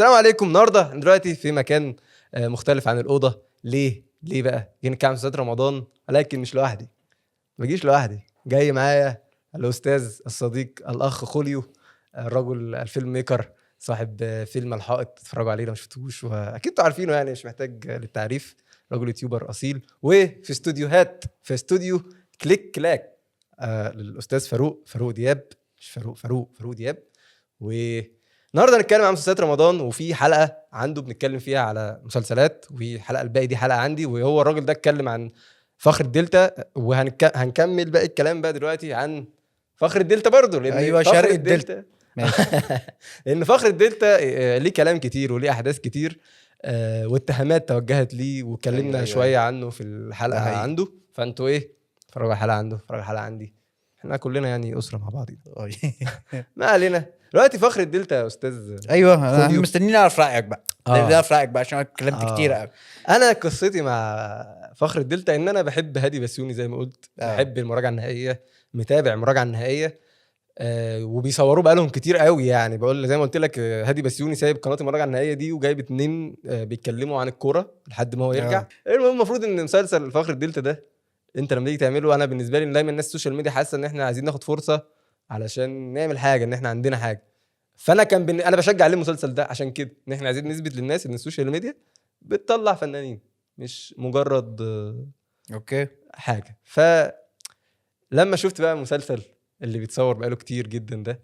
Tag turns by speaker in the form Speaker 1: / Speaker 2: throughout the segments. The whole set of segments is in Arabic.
Speaker 1: السلام عليكم. النهارده دلوقتي في مكان مختلف عن الاوضه. ليه بقى جينا كام مسلسلات رمضان، ولكن مش لوحدي. ما جيش لوحدي، جاي معايا الاستاذ الصديق الاخ خوليو، الرجل الفيلم ميكر، صاحب فيلم الحائط. اتفرجوا عليه لو ما شفتوش، واكيد انتوا عارفينه يعني، مش محتاج للتعريف. رجل يوتيوبر اصيل، وفي استوديوهات في استوديو كليك كلاك للاستاذ فاروق دياب. مش فاروق دياب. والنهارده هنتكلم عن مسلسلات رمضان، وفي حلقه عنده بنتكلم فيها على مسلسلات، وفي حلقه الباقي دي حلقه عندي. وهو الراجل ده اتكلم عن فخر الدلتا، وهنكمل باقي الكلام بقى دلوقتي عن فخر الدلتا برضه، لان
Speaker 2: ايوه
Speaker 1: فخر
Speaker 2: شرق الدلتا ماشي.
Speaker 1: لان فخر الدلتا ليه كلام كتير وليه احداث كتير، واتهامات توجهت ليه، واتكلمنا
Speaker 2: أيوة.
Speaker 1: شويه عنه في الحلقه
Speaker 2: ده حقيقي.
Speaker 1: عنده. فانتوا ايه، اتفرجوا على الحلقه عنده، اتفرجوا على الحلقه عندي. احنا كلنا يعني اسره مع بعض. ما علينا. دلوقتي فخر الدلتا يا استاذ
Speaker 2: ايوه انا
Speaker 1: خوليو.
Speaker 2: مستنيين نعرف رايك بقى. نعرف رايك بقى عشان أنا اتكلمت كتير قوي.
Speaker 1: انا قصتي مع فخر الدلتا ان انا بحب هادي بسيوني زي ما قلت. بحب المراجعه النهائيه، متابع المراجعه النهائيه. وبيصوروه بقالهم كتير قوي يعني. بقول زي ما قلت لك، هادي بسيوني سايب قناه المراجعه النهائيه دي وجايب 2 بيتكلموا عن الكوره لحد ما هو يرجع. المهم المفروض ان مسلسل فخر الدلتا ده انت لما تيجي تعمله، انا بالنسبه لي دايما الناس السوشيال ميديا حاسه ان احنا عايزين ناخد فرصه علشان نعمل حاجه، ان احنا عندنا حاجه. فانا انا بشجع عليه المسلسل ده عشان كده، ان احنا عايزين نثبت للناس ان السوشيال ميديا بتطلع فنانين، مش مجرد
Speaker 2: اوكي
Speaker 1: حاجه. لما شفت بقى المسلسل اللي بيتصور بقاله كتير جدا ده،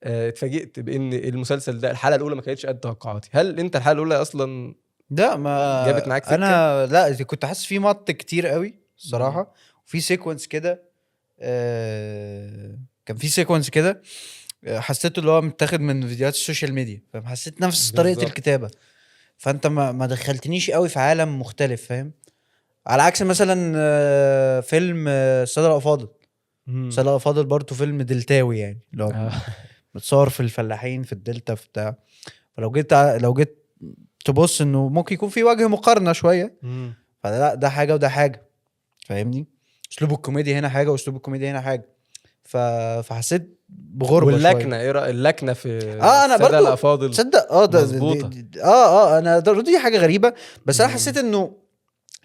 Speaker 1: اتفاجئت بان المسلسل ده الحلقه الاولى ما كانتش قد توقعاتي. هل انت الحلقه الاولى اصلا
Speaker 2: لا ما
Speaker 1: جابت معاك سكه؟
Speaker 2: انا لا كنت حاسس في مط كتير قوي الصراحه. وفي سيكونس كده كان في سيكونس كده حسيته اللي هو متاخد من فيديوهات السوشيال ميديا، فحسيت نفس طريقه
Speaker 1: بالظبط.
Speaker 2: الكتابه. فانت ما دخلتنيش قوي في عالم مختلف، فاهم؟ على عكس مثلا فيلم السادة الأفاضل. السادة الأفاضل برضه فيلم دلتاوي يعني، اللي هو متصور في الفلاحين في الدلتا في بتاع. فلو جيت تبص انه ممكن يكون في وجه مقارنة شوية. فلا ده حاجة وده حاجة، فاهمني؟ اسلوب الكوميديا هنا حاجة واسلوب الكوميديا هنا حاجة. فحسيت بغربة
Speaker 1: واللكنه
Speaker 2: شوية.
Speaker 1: ايه اللكنه في
Speaker 2: انا
Speaker 1: السادة
Speaker 2: برضو
Speaker 1: الافاضل
Speaker 2: تصدق
Speaker 1: مظبوطه.
Speaker 2: انا دي حاجة غريبة. بس انا حسيت انه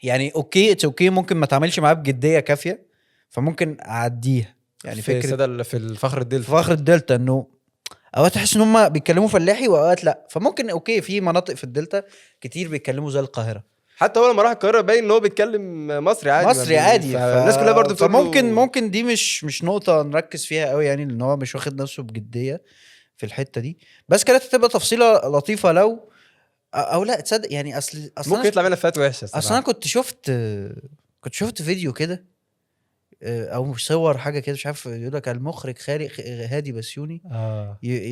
Speaker 2: يعني اوكي ممكن ما تعملش معاه بجدية كافية، فممكن اعديها يعني.
Speaker 1: في
Speaker 2: فكرة
Speaker 1: في الفخر الدلتا،
Speaker 2: فخر الدلتا انه اوقات تحس ان هم بيتكلموا فلاحي واوقات لا. فممكن اوكي في مناطق في الدلتا كتير بيتكلموا زي القاهرة.
Speaker 1: حتى هو لما راح القاهره باين ان هو بيتكلم مصري عادي.
Speaker 2: مصري عادي.
Speaker 1: فالناس كلها برضو بتقول
Speaker 2: فممكن دي مش نقطة نركز فيها قوي يعني، لان هو مش واخد نفسه بجدية في الحتة دي. بس كانت تبقى تفصيلة لطيفة لو او لا تصدق يعني. اصل
Speaker 1: ممكن يطلع منها فات وحشه
Speaker 2: اصل
Speaker 1: الصراحه.
Speaker 2: انا كنت شفت فيديو كده او صور حاجة كده، مش عارف، يقول لك المخرج هادي بسيوني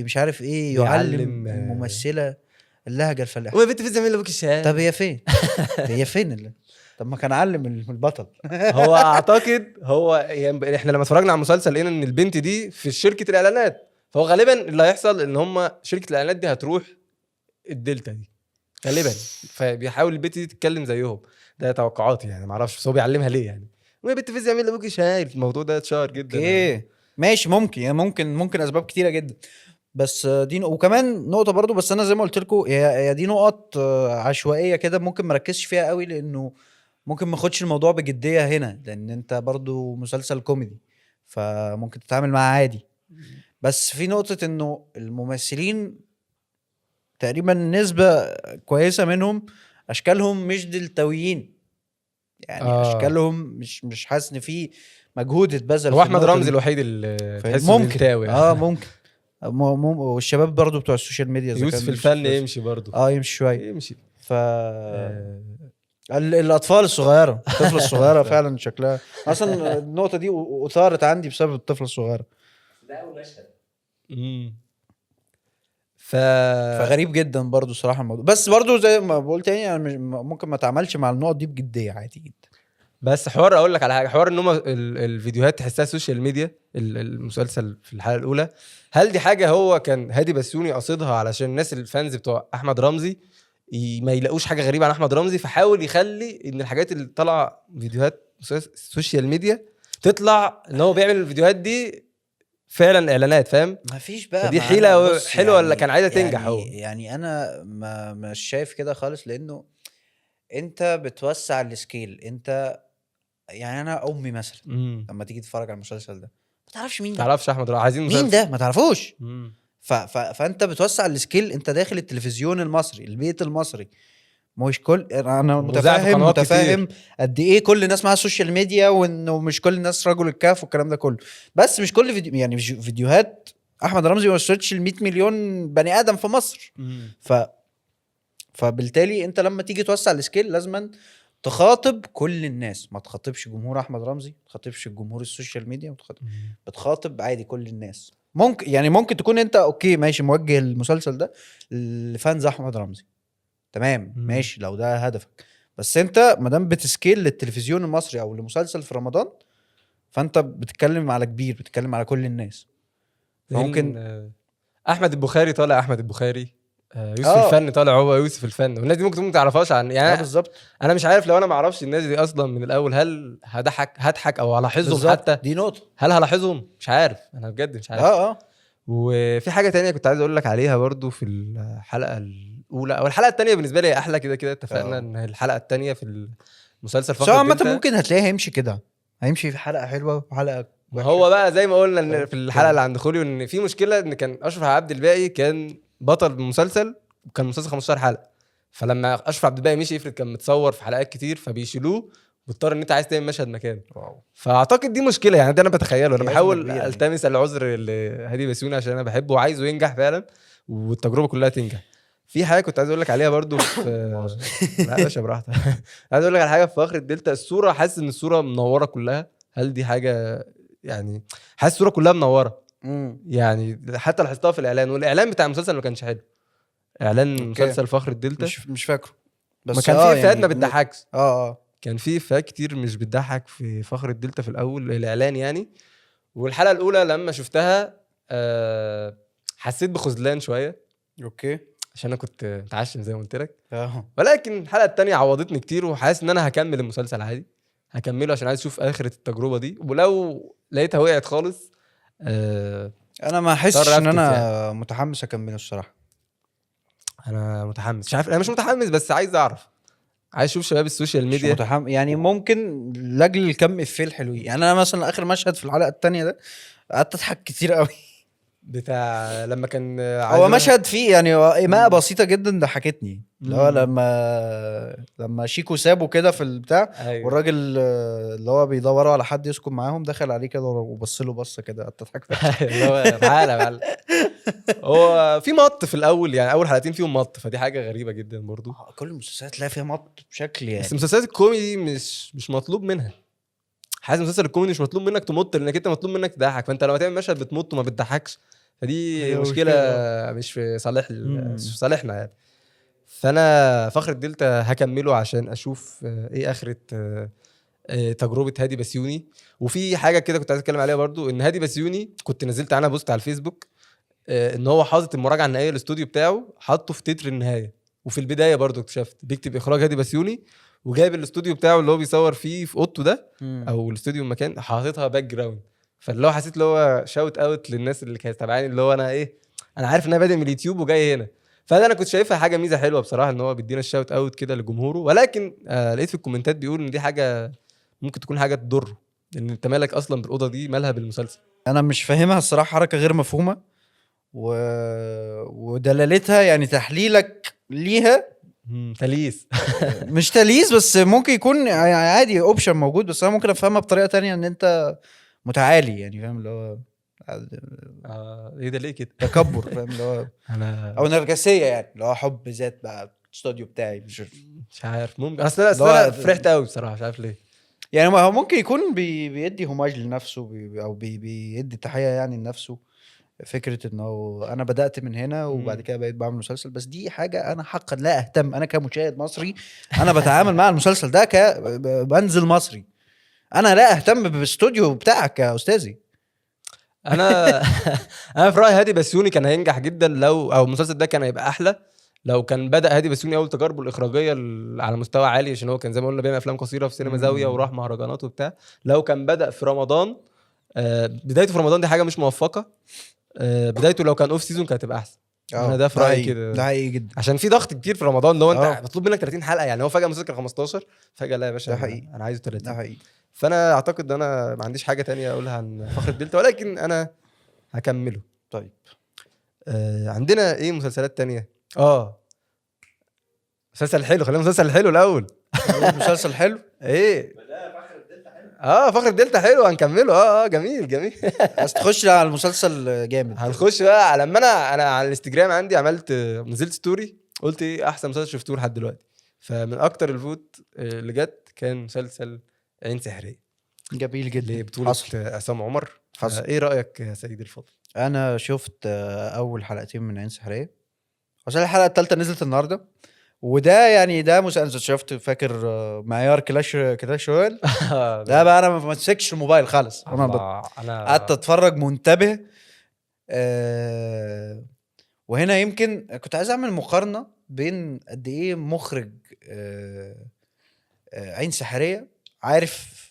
Speaker 2: مش عارف ايه يعلم الممثلة اللهجة الفلاحية.
Speaker 1: ويا بنت في زميل ابوك الشهاده.
Speaker 2: طب هي فين؟ هي فين طب ما كان علم البطل.
Speaker 1: هو اعتقد يعني احنا لما اتفرجنا على المسلسل لقينا ان البنت دي في شركه الاعلانات، فهو غالبا اللي هيحصل ان هم شركه الاعلانات دي هتروح الدلتا دي غالبا، فبيحاول البنت دي تتكلم زيهم. ده توقعاتي يعني، ما اعرفش بس هو بيعلمها ليه يعني. ويا بنت في زميل ابوك شايف الموضوع ده اتشهر جدا.
Speaker 2: اوكي ماشي، ممكن يعني ممكن اسباب كتيره جدا. بس دي وكمان نقطه برضو. بس انا زي ما قلت لكم هي دي نقط عشوائيه كده، ممكن ما ركزش فيها قوي، لانه ممكن ما اخدش الموضوع بجديه هنا، لان انت برضو مسلسل كوميدي فممكن تتعامل معاه عادي. بس في نقطه انه الممثلين تقريبا نسبه كويسه منهم اشكالهم مش دلتويين يعني. اشكالهم مش حاسس ان في مجهود اتبذل.
Speaker 1: هو احمد رمزي الوحيد اللي تحسه دلتاوي
Speaker 2: ممكن والشباب برضو بتوع السوشيال ميديا
Speaker 1: يوسف الفن يمشي برضو.
Speaker 2: يمشي شويه
Speaker 1: يمشي.
Speaker 2: الاطفال الصغيره، الطفله الصغيره فعلا شكلها اصلا النقطه دي اثارت عندي بسبب الطفله الصغيره.
Speaker 3: ده اول مشهد.
Speaker 2: فغريب جدا برضو صراحه الموضوع. بس برضو زي ما بقول تاني يعني ممكن ما تعملش مع النقط دي بجديه عادي جدا.
Speaker 1: بس حوار اقول لك على حاجه، حوار ان هم الفيديوهات تحسها سوشيال ميديا. المسلسل في الحلقه الاولى، هل دي حاجه هو كان هادي بسيوني قصدها علشان الناس الفانز بتوع احمد رمزي ما يلاقوش حاجه غريبه عن احمد رمزي، فحاول يخلي ان الحاجات اللي طالعه فيديوهات سوشيال ميديا تطلع ان هو بيعمل الفيديوهات دي فعلا اعلانات، فاهم؟
Speaker 2: ما فيش بقى.
Speaker 1: فدي
Speaker 2: ما
Speaker 1: حيله
Speaker 2: أنا بص
Speaker 1: حلوه ولا كان عايزه تنجح هو؟
Speaker 2: يعني انا مش شايف كده خالص، لانه انت بتوسع السكيل. انت يعني انا امي مثلا لما تيجي تتفرج على المسلسل ده ما تعرفش مين
Speaker 1: ما
Speaker 2: ده،
Speaker 1: تعرفش احمد رأي عايزين
Speaker 2: مين
Speaker 1: مسلسل.
Speaker 2: ده، ما تعرفوش.
Speaker 1: مم.
Speaker 2: فانت بتوسع السكيل، انت داخل التلفزيون المصري، البيت المصري. مش كل انا
Speaker 1: ومذاع في قنوات
Speaker 2: متفاهم
Speaker 1: كتير.
Speaker 2: قد ايه كل الناس معاها السوشيال ميديا، وانه مش كل الناس رجل الكهف والكلام ده كله. بس مش كل فيديو، يعني مش فيديوهات احمد رمزي ما وصلتش ل 100 مليون بني ادم في مصر. ف فبالتالي انت لما تيجي توسع السكيل لازما تخاطب كل الناس، ما تخاطبش جمهور احمد رمزي، ما تخاطبش جمهور السوشيال ميديا، بتخاطب عادي كل الناس. ممكن يعني ممكن تكون انت اوكي ماشي موجه المسلسل ده لفانز احمد رمزي، تمام ماشي لو ده هدفك. بس انت ما دام بتسكيل للتلفزيون المصري او لمسلسل في رمضان، فانت بتتكلم على كبير، بتتكلم على كل الناس.
Speaker 1: ممكن
Speaker 2: فممكن
Speaker 1: احمد البخاري طالع، احمد البخاري يوسف
Speaker 2: اه
Speaker 1: الفن طالع، هو يوسف الفن، والناس دي ممكن تكون ما تعرفهاش عن يعني
Speaker 2: بالظبط
Speaker 1: انا مش عارف، لو انا ما اعرفش الناس دي اصلا من الاول هل هضحك او هلاحظهم حتى؟
Speaker 2: بالظبط، دي نقطة.
Speaker 1: هل هلاحظهم؟ مش عارف، انا بجد مش عارف.
Speaker 2: اه
Speaker 1: وفي حاجه تانية كنت عايز اقول لك عليها برضو في الحلقه الاولى او الحلقه التانية، بالنسبه لي احلى كده كده، اتفقنا ان الحلقه التانية في المسلسل
Speaker 2: بس
Speaker 1: فخر
Speaker 2: هو عامة
Speaker 1: الدلتا.
Speaker 2: ممكن هتلاقيه هيمشي كده، هيمشي في حلقة حلوة وحلقة
Speaker 1: ما
Speaker 2: وحشة.
Speaker 1: هو بقى زي ما قلنا ان
Speaker 2: فاهم؟
Speaker 1: في الحلقه اللي عند خوليو ان في مشكله، ان كان اشرف عبد الباقي كان بطل المسلسل، وكان المسلسل 15 حلقه، فلما اشرف عبد الباقي مشي افرض كان متصور في حلقات كتير فبيشيلوه، واضطر ان انت عايز تعمل مشهد مكانه.
Speaker 2: واو.
Speaker 1: فاعتقد دي مشكله، يعني ده انا بتخيله، انا
Speaker 2: دي أزمة
Speaker 1: بحاول
Speaker 2: كبيرة دي.
Speaker 1: التمس العذر لهادي بسيوني عشان انا بحبه وعايزه ينجح فعلا، والتجربه كلها تنجح. في حاجه كنت عايز اقول لك عليها برضو في لا يا باشا براحتك. عايز اقول لك على حاجه في فخر الدلتا، الصوره، حاسس ان الصوره منوره كلها. هل دي حاجه يعني؟ حاسس الصوره كلها منوره، يعني حتى لاحظتها في الاعلان، والاعلان بتاع المسلسل ما كانش حلو. اعلان
Speaker 2: اوكي.
Speaker 1: مسلسل فخر الدلتا
Speaker 2: مش فاكره،
Speaker 1: ما
Speaker 2: بس
Speaker 1: كان فيه افيهات
Speaker 2: يعني
Speaker 1: ما بتضحكش.
Speaker 2: اه
Speaker 1: كان فيه افيهات كتير مش بتضحك في فخر الدلتا في الاول الاعلان يعني. والحلقه الاولى لما شفتها حسيت بخذلان شويه،
Speaker 2: اوكي
Speaker 1: عشان انا كنت متعشم زي ما قلت لك.
Speaker 2: اه.
Speaker 1: ولكن الحلقه التانية عوضتني كتير، وحاسس ان انا هكمل المسلسل عادي، هكمله عشان عايز اشوف اخرة التجربه دي، ولو لقيتها وقعت خالص
Speaker 2: انا ما
Speaker 1: اضطر
Speaker 2: احسش ان
Speaker 1: افكس يعني.
Speaker 2: انا متحمس اكمله الصراحة.
Speaker 1: انا متحمس، مش عارف، انا مش متحمس بس عايز اعرف، عايز اشوف شباب السوشيال
Speaker 2: مش
Speaker 1: ميديا.
Speaker 2: متحمس يعني، ممكن لاجل الكم افيه الحلوين. يعني انا مثلا اخر مشهد في الحلقة التانية ده قعدت اضحك كتير قوي.
Speaker 1: بتاع لما كان عايز
Speaker 2: هو
Speaker 1: يروح.
Speaker 2: مشهد فيه يعني ايماء بسيطه جدا ضحكتني، اللي هو
Speaker 1: مم.
Speaker 2: لما شيكو سابه كده في البتاع،
Speaker 1: ايوه.
Speaker 2: والراجل اللي هو بيدوروا على حد يسكن معاهم دخل عليه كده وبص له بصه كده، قعدت اضحك فشخ.
Speaker 1: اللي هو تعالى معلم. هو في مط في الاول، يعني اول حلقتين فيهم مط، فدي حاجه غريبه جدا برضو.
Speaker 2: كل المسلسلات تلاقي فيها مط بشكل
Speaker 1: بس
Speaker 2: يعني.
Speaker 1: المسلسلات الكوميدي مش مطلوب منها. حاسس المسلسل الكوميدي مش مطلوب منك تمط، لانك انت مطلوب منك تضحك، فانت لما تعمل مشهد بتمط وما بتضحكش، فدي
Speaker 2: هي
Speaker 1: مشكله
Speaker 2: مشكلة.
Speaker 1: مش في صالح
Speaker 2: مم.
Speaker 1: مش في صالحنا يعني. فانا فخر الدلتا هكمله عشان اشوف ايه اخره تجربه هادي بسيوني. وفي حاجه كده كنت عايز اتكلم عليها برضو، ان هادي بسيوني كنت نزلت عنها بوست على الفيسبوك، ان هو حاطط المراجعه النهائيه للاستوديو بتاعه، حاطه في تتر النهايه. وفي البدايه برضو اكتشفت بيكتب اخراج هادي بسيوني، وجايب الاستوديو بتاعه اللي هو بيصور فيه في اوضته ده، او الاستوديو المكان، حاططها باك جراوند. فاللي هو حسيت اللي هو شاوت اوت للناس اللي كانت تابعاني، اللي هو انا ايه، انا عارف ان انا بادئ من اليوتيوب وجاي هنا. فده انا كنت شايفها حاجه ميزه حلوه بصراحه، ان هو بيدينا الشاوت اوت كده لجمهوره. ولكن لقيت في الكومنتات بيقول ان دي حاجه ممكن تكون حاجه تضره، لان انت مالك اصلا بالاوضه دي، مالها بالمسلسل؟
Speaker 2: انا مش فاهمها الصراحه، حركه غير مفهومه و... ودلالتها يعني تحليلك ليها
Speaker 1: تليس.
Speaker 2: مش تليس، بس ممكن يكون يعني عادي اوبشن موجود، بس انا ممكن افهمها بطريقه تانية، ان انت متعالي يعني، فاهم اللي هو
Speaker 1: ايه ده ليه كده؟
Speaker 2: تكبر، فاهم اللي هو
Speaker 1: انا
Speaker 2: او نرجسيه، يعني اللي هو حب ذات بقى، الاستوديو بتاعي
Speaker 1: مش عارف، ممكن اصل
Speaker 2: اللي
Speaker 1: انا
Speaker 2: هو
Speaker 1: فرحت قوي بصراحه، مش عارف ليه.
Speaker 2: يعني ما هو ممكن يكون بيدي هوماج لنفسه، او بيدي تحيه يعني لنفسه. فكره انه انا بدات من هنا وبعد كده بقيت بعمل مسلسل، بس دي حاجه انا حقا لا اهتم. انا كمشاهد مصري انا بتعامل مع المسلسل ده بنزل مصري، انا لا اهتم بالاستوديو بتاعك يا استاذي.
Speaker 1: انا انا في رايي هادي بسيوني كان هينجح جدا لو، او المسلسل ده كان هيبقى احلى لو كان بدا هادي بسيوني اول تجاربه الاخراجيه على مستوى عالي، عشان هو كان زي ما قلنا بيعمل افلام قصيره في سينما زاويه وراح مهرجانات وبتاع. لو كان بدا في رمضان بدايته في رمضان دي حاجه مش موفقه. بدايته لو كان اوف سيزون كانت هتبقى احسن. انا ده في رايي كده،
Speaker 2: ده حقيقي جدا.
Speaker 1: عشان في ضغط كتير في رمضان لو انت
Speaker 2: آه.
Speaker 1: مطلوب منك 30 حلقه. يعني هو فجاه مسلسل كان 15، فجاه لا يا باشا
Speaker 2: ده حقيقي.
Speaker 1: انا عايزه
Speaker 2: ده
Speaker 1: 30.
Speaker 2: حقيقي.
Speaker 1: فانا اعتقد ان انا ما عنديش حاجه تانية اقولها عن فخر الدلتا، ولكن انا هكمله.
Speaker 2: طيب
Speaker 1: عندنا ايه مسلسلات تانية؟ مسلسل حلو، خلينا مسلسل حلو الاول.
Speaker 2: مسلسل حلو.
Speaker 1: ايه فخر الدلتا حلو، هنكمله. جميل جميل.
Speaker 2: بس تخش على المسلسل جامد.
Speaker 1: هنخش بقى. لما انا على الانستجرام عندي نزلت ستوري، قلت ايه احسن مسلسل شفته لحد دلوقتي. فمن اكتر الفوت اللي جت كان مسلسل عين سحرية،
Speaker 2: جميل جدا.
Speaker 1: لبطولة
Speaker 2: حصل.
Speaker 1: عصام عمر.
Speaker 2: حصل.
Speaker 1: ايه رأيك يا سيدي الفاضل؟
Speaker 2: انا شفت اول حلقتين من عين سحرية، عشان الحلقة الثالثة نزلت النهاردة. وده يعني ده مسلسل شفت، فاكر معيار كلاش رويال. ده بقى انا ما مسكش الموبايل خالص، انا قعدت اتفرج منتبه. وهنا يمكن كنت عايز اعمل مقارنة بين قد ايه مخرج عين سحرية عارف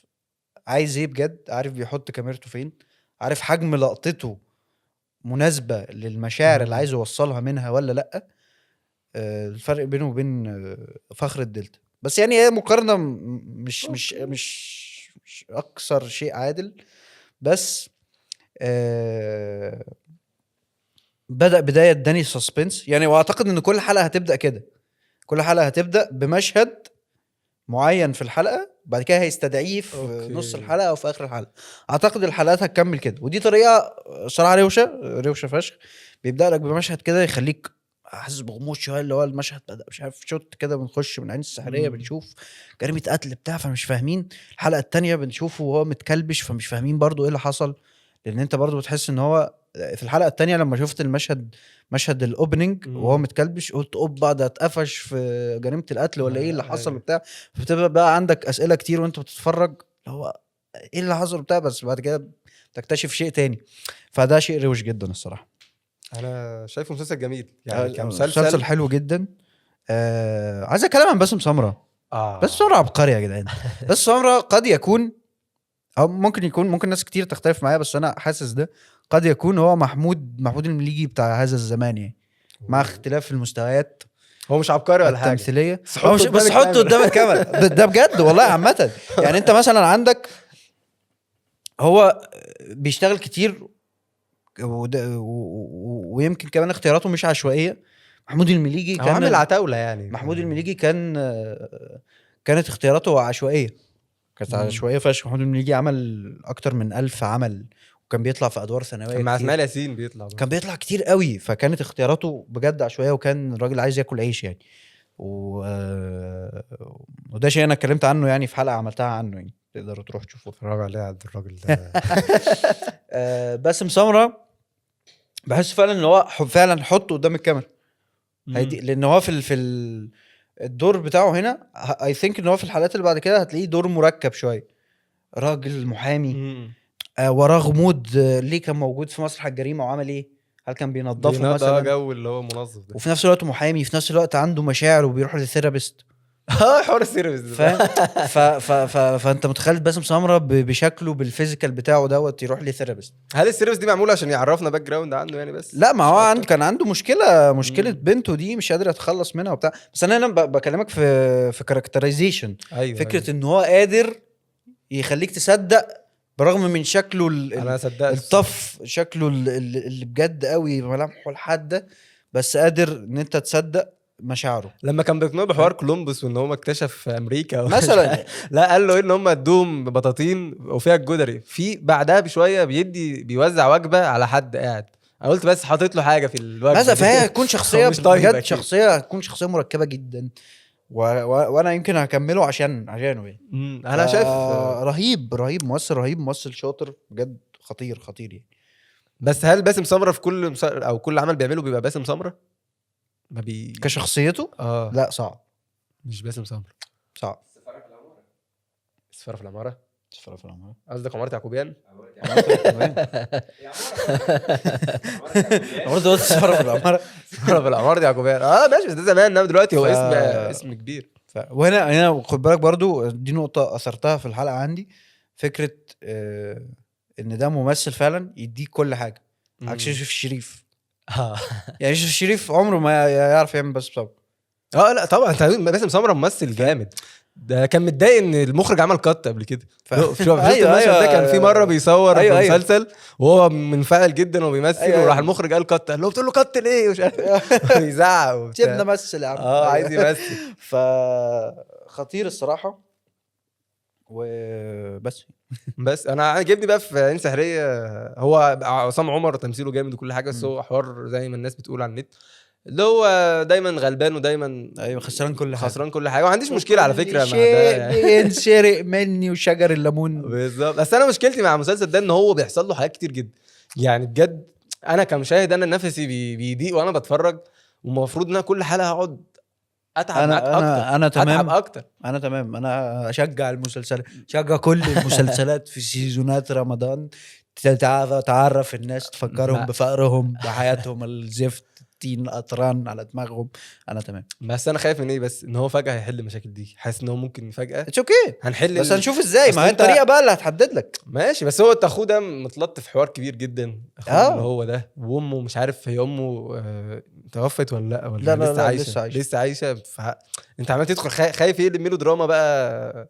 Speaker 2: عايز ايه بجد، عارف بيحط كاميرته فين، عارف حجم لقطته مناسبة للمشاعر اللي عايز يوصلها منها ولا لأ. الفرق بينه وبين فخر الدلتا. بس يعني هي مقارنة مش أكثر شيء عادل. بس بدأ بداية اداني سسبنس يعني، واعتقد ان كل حلقة هتبدأ كده. كل حلقة هتبدأ بمشهد معين في الحلقة، بعد كده هيستدعيه في نص الحلقة او في اخر الحلقة. اعتقد الحلقات هتكمل كده، ودي طريقة صراحة روشة فشخ. بيبدأ لك بمشهد كده يخليك حاسس بغموض شويه، اللي هو المشهد بدأ مش عارف شوت كده، بنخش من عين السحريه بنشوف جريمه قتل بتاع، فمش فاهمين. الحلقه التانية بنشوفه وهو متكلبش، فمش فاهمين برضو ايه اللي حصل. لان انت برضو بتحس ان هو في الحلقه التانية لما شفت مشهد الاوبننج وهو متكلبش، قلت اوبا ده اتقفش في جريمه القتل ولا ايه اللي حصل وبتاع. فبتبقى بقى عندك اسئله كتير وانت بتتفرج، هو ايه اللي حصل بتاع، بس بعد كده تكتشف شيء تاني. فده شيء روش جدا الصراحه.
Speaker 1: انا شايفه مسلسل جميل يعني،
Speaker 2: مسلسل حلو جدا. عايز اتكلم عن باسم سمرة. باسم سمرة عبقري يا جدعان. باسم سمرة قد يكون، او ممكن ناس كتير تختلف معايا، بس انا حاسس ده قد يكون هو محمود المليجي بتاع هذا الزمان يعني، مع اختلاف المستويات.
Speaker 1: هو مش عبقري ولا حاجه
Speaker 2: التمثيليه، بس حطه قدام الكاميرا. ده بجد والله عامه. يعني انت مثلا عندك هو بيشتغل كتير ويمكن كمان اختياراته مش عشوائيه. محمود المليجي كان
Speaker 1: عامل عتاوله يعني.
Speaker 2: محمود المليجي كانت اختياراته عشوائيه، كانت عشوائيه فشخ. محمود المليجي عمل اكتر من 1000 عمل، وكان بيطلع في ادوار ثانويه
Speaker 1: مع اسماعيل ياسين
Speaker 2: كان بيطلع كتير قوي. فكانت اختياراته بجد عشوائيه، وكان الراجل عايز ياكل عيش يعني. وده شيء انا اتكلمت عنه يعني في حلقه عملتها عنه، يعني تقدروا تروحوا تشوفوا
Speaker 1: اتفرجوا عليه عند الراجل ده.
Speaker 2: باسم سمرة بحس فعلا ان هو فعلا حطه قدام الكاميرا هيدي، لان هو في الدور بتاعه هنا اي ثينك ان هو في الحلقات اللي بعد كده هتلاقيه دور مركب شويه. راجل محامي وراه غموض. ليه كان موجود في مسرح الجريمه وعمل ايه؟ هل كان بينظفه مثلا؟
Speaker 1: جو اللي هو منظف ده.
Speaker 2: وفي نفس الوقت محامي، في نفس الوقت عنده مشاعر وبيروح للثيرابيست.
Speaker 1: حوار الثيرابيست
Speaker 2: فانت متخيل باسم سمرة بشكله بالفيزيكال بتاعه دوت يروح لثيرابيست.
Speaker 1: هل الثيرابيست دي معموله عشان يعرفنا باك جراوند عنه يعني؟ بس
Speaker 2: لا، ما هو كان عنده مشكله بنته دي مش قادر يتخلص منها وبتاع. بس انا بكلمك في كاركترايزيشن.
Speaker 1: أيوة
Speaker 2: فكره
Speaker 1: أيوة.
Speaker 2: ان هو قادر يخليك تصدق برغم من شكله
Speaker 1: انا صدقت
Speaker 2: الطف، شكله اللي بجد قوي ملامحه الحاده، بس قادر ان انت تصدق مشاعره.
Speaker 1: لما كان بيقنعه بحوار كولومبوس وان هو اكتشف امريكا
Speaker 2: مثلا
Speaker 1: لا قال له ايه ان هم ادوهم بطاطين وفيها الجدري، في بعدها بشويه بيوزع وجبه على حد قاعد. انا قلت بس حاطط له حاجه في الوجبه
Speaker 2: مثلا، فهي هتكون شخصيه بجد،
Speaker 1: شخصيه
Speaker 2: هتكون شخصيه مركبه جدا. وانا يمكن هكمله عشانه يعني.
Speaker 1: انا شايف
Speaker 2: رهيب ممثل، ممثل شاطر بجد، خطير يعني.
Speaker 1: بس هل باسم سمرة في كل او كل عمل بيعمله بيبقى باسم سمرة؟
Speaker 2: كشخصيته لا صعب،
Speaker 1: مش باسم سمرة،
Speaker 2: صعب.
Speaker 1: السفارة في العمارة قصدك عمارة يعقوبيان؟
Speaker 2: برضه السفارة في العمارة.
Speaker 1: السفارة في العمارة يعقوبيان ماشي، بس ده زمان، انما دلوقتي هو اسم كبير.
Speaker 2: وهنا خد بالك برضو دي نقطة أثرتها في الحلقة عندي. فكرة ان ده ممثل فعلا يديك كل حاجه، عكس يوسف الشريف. يعني يوسف الشريف عمره ما يعرف يعمل بس بصبر.
Speaker 1: لا طبعا باسم سمرة ممثل جامد. ده كان متضايق ان المخرج عمل كات قبل كده. شوف المشهد ده كان في مره بيصور في مسلسل وهو منفعل جدا وبيمثل، وراح المخرج قال كات، قال له قلت له كات ليه مش عارف يزعق وبتاع.
Speaker 2: سيبنا مثل يا عم.
Speaker 1: عايز يمثل.
Speaker 2: خطير الصراحه وبس.
Speaker 1: بس انا عاجبني بقى في عين سحريه، هو عصام عمر تمثيله جامد وكل حاجه، بس هو حوار زي ما الناس بتقول على النت اللي هو دايما غلبان ودايما
Speaker 2: ايوه خسران كل حاجه،
Speaker 1: خسران كل حاجه. وما عنديش مشكله على فكره مع ده
Speaker 2: يعني ينسرق مني وشجر الليمون
Speaker 1: بالظبط. بس انا مشكلتي مع المسلسل ده ان هو بيحصل له حاجات كتير جدا يعني بجد. انا كمشاهد انا نفسي بيضيق وانا بتفرج، ومفروض ان انا كل حلقه اقعد اتعب معاك اكتر.
Speaker 2: انا تمام
Speaker 1: اتعب اكتر.
Speaker 2: انا تمام. انا اشجع المسلسلات، اشجع كل المسلسلات في سيزونات رمضان، تعرف الناس، تفكرهم بفقرهم بحياتهم الزفت، التين قطران على دماغهم. انا تمام.
Speaker 1: بس انا خايف من ايه؟ بس ان هو فجاه هيحل المشاكل دي. حاسس ان هو ممكن فجاه
Speaker 2: اتس اوكي
Speaker 1: هنحل
Speaker 2: بس هنشوف ازاي. ما هي الطريقه بقى اللي هتحدد لك.
Speaker 1: ماشي. بس هو اخوه ده متلطف في حوار كبير جدا. اخوه اللي هو ده، وامه مش عارف هي امه توفت ولا لا، ولا
Speaker 2: لا
Speaker 1: لسه عايشه. لسه عايشه. انت عمال تدخل خايف ايه ميلو دراما بقى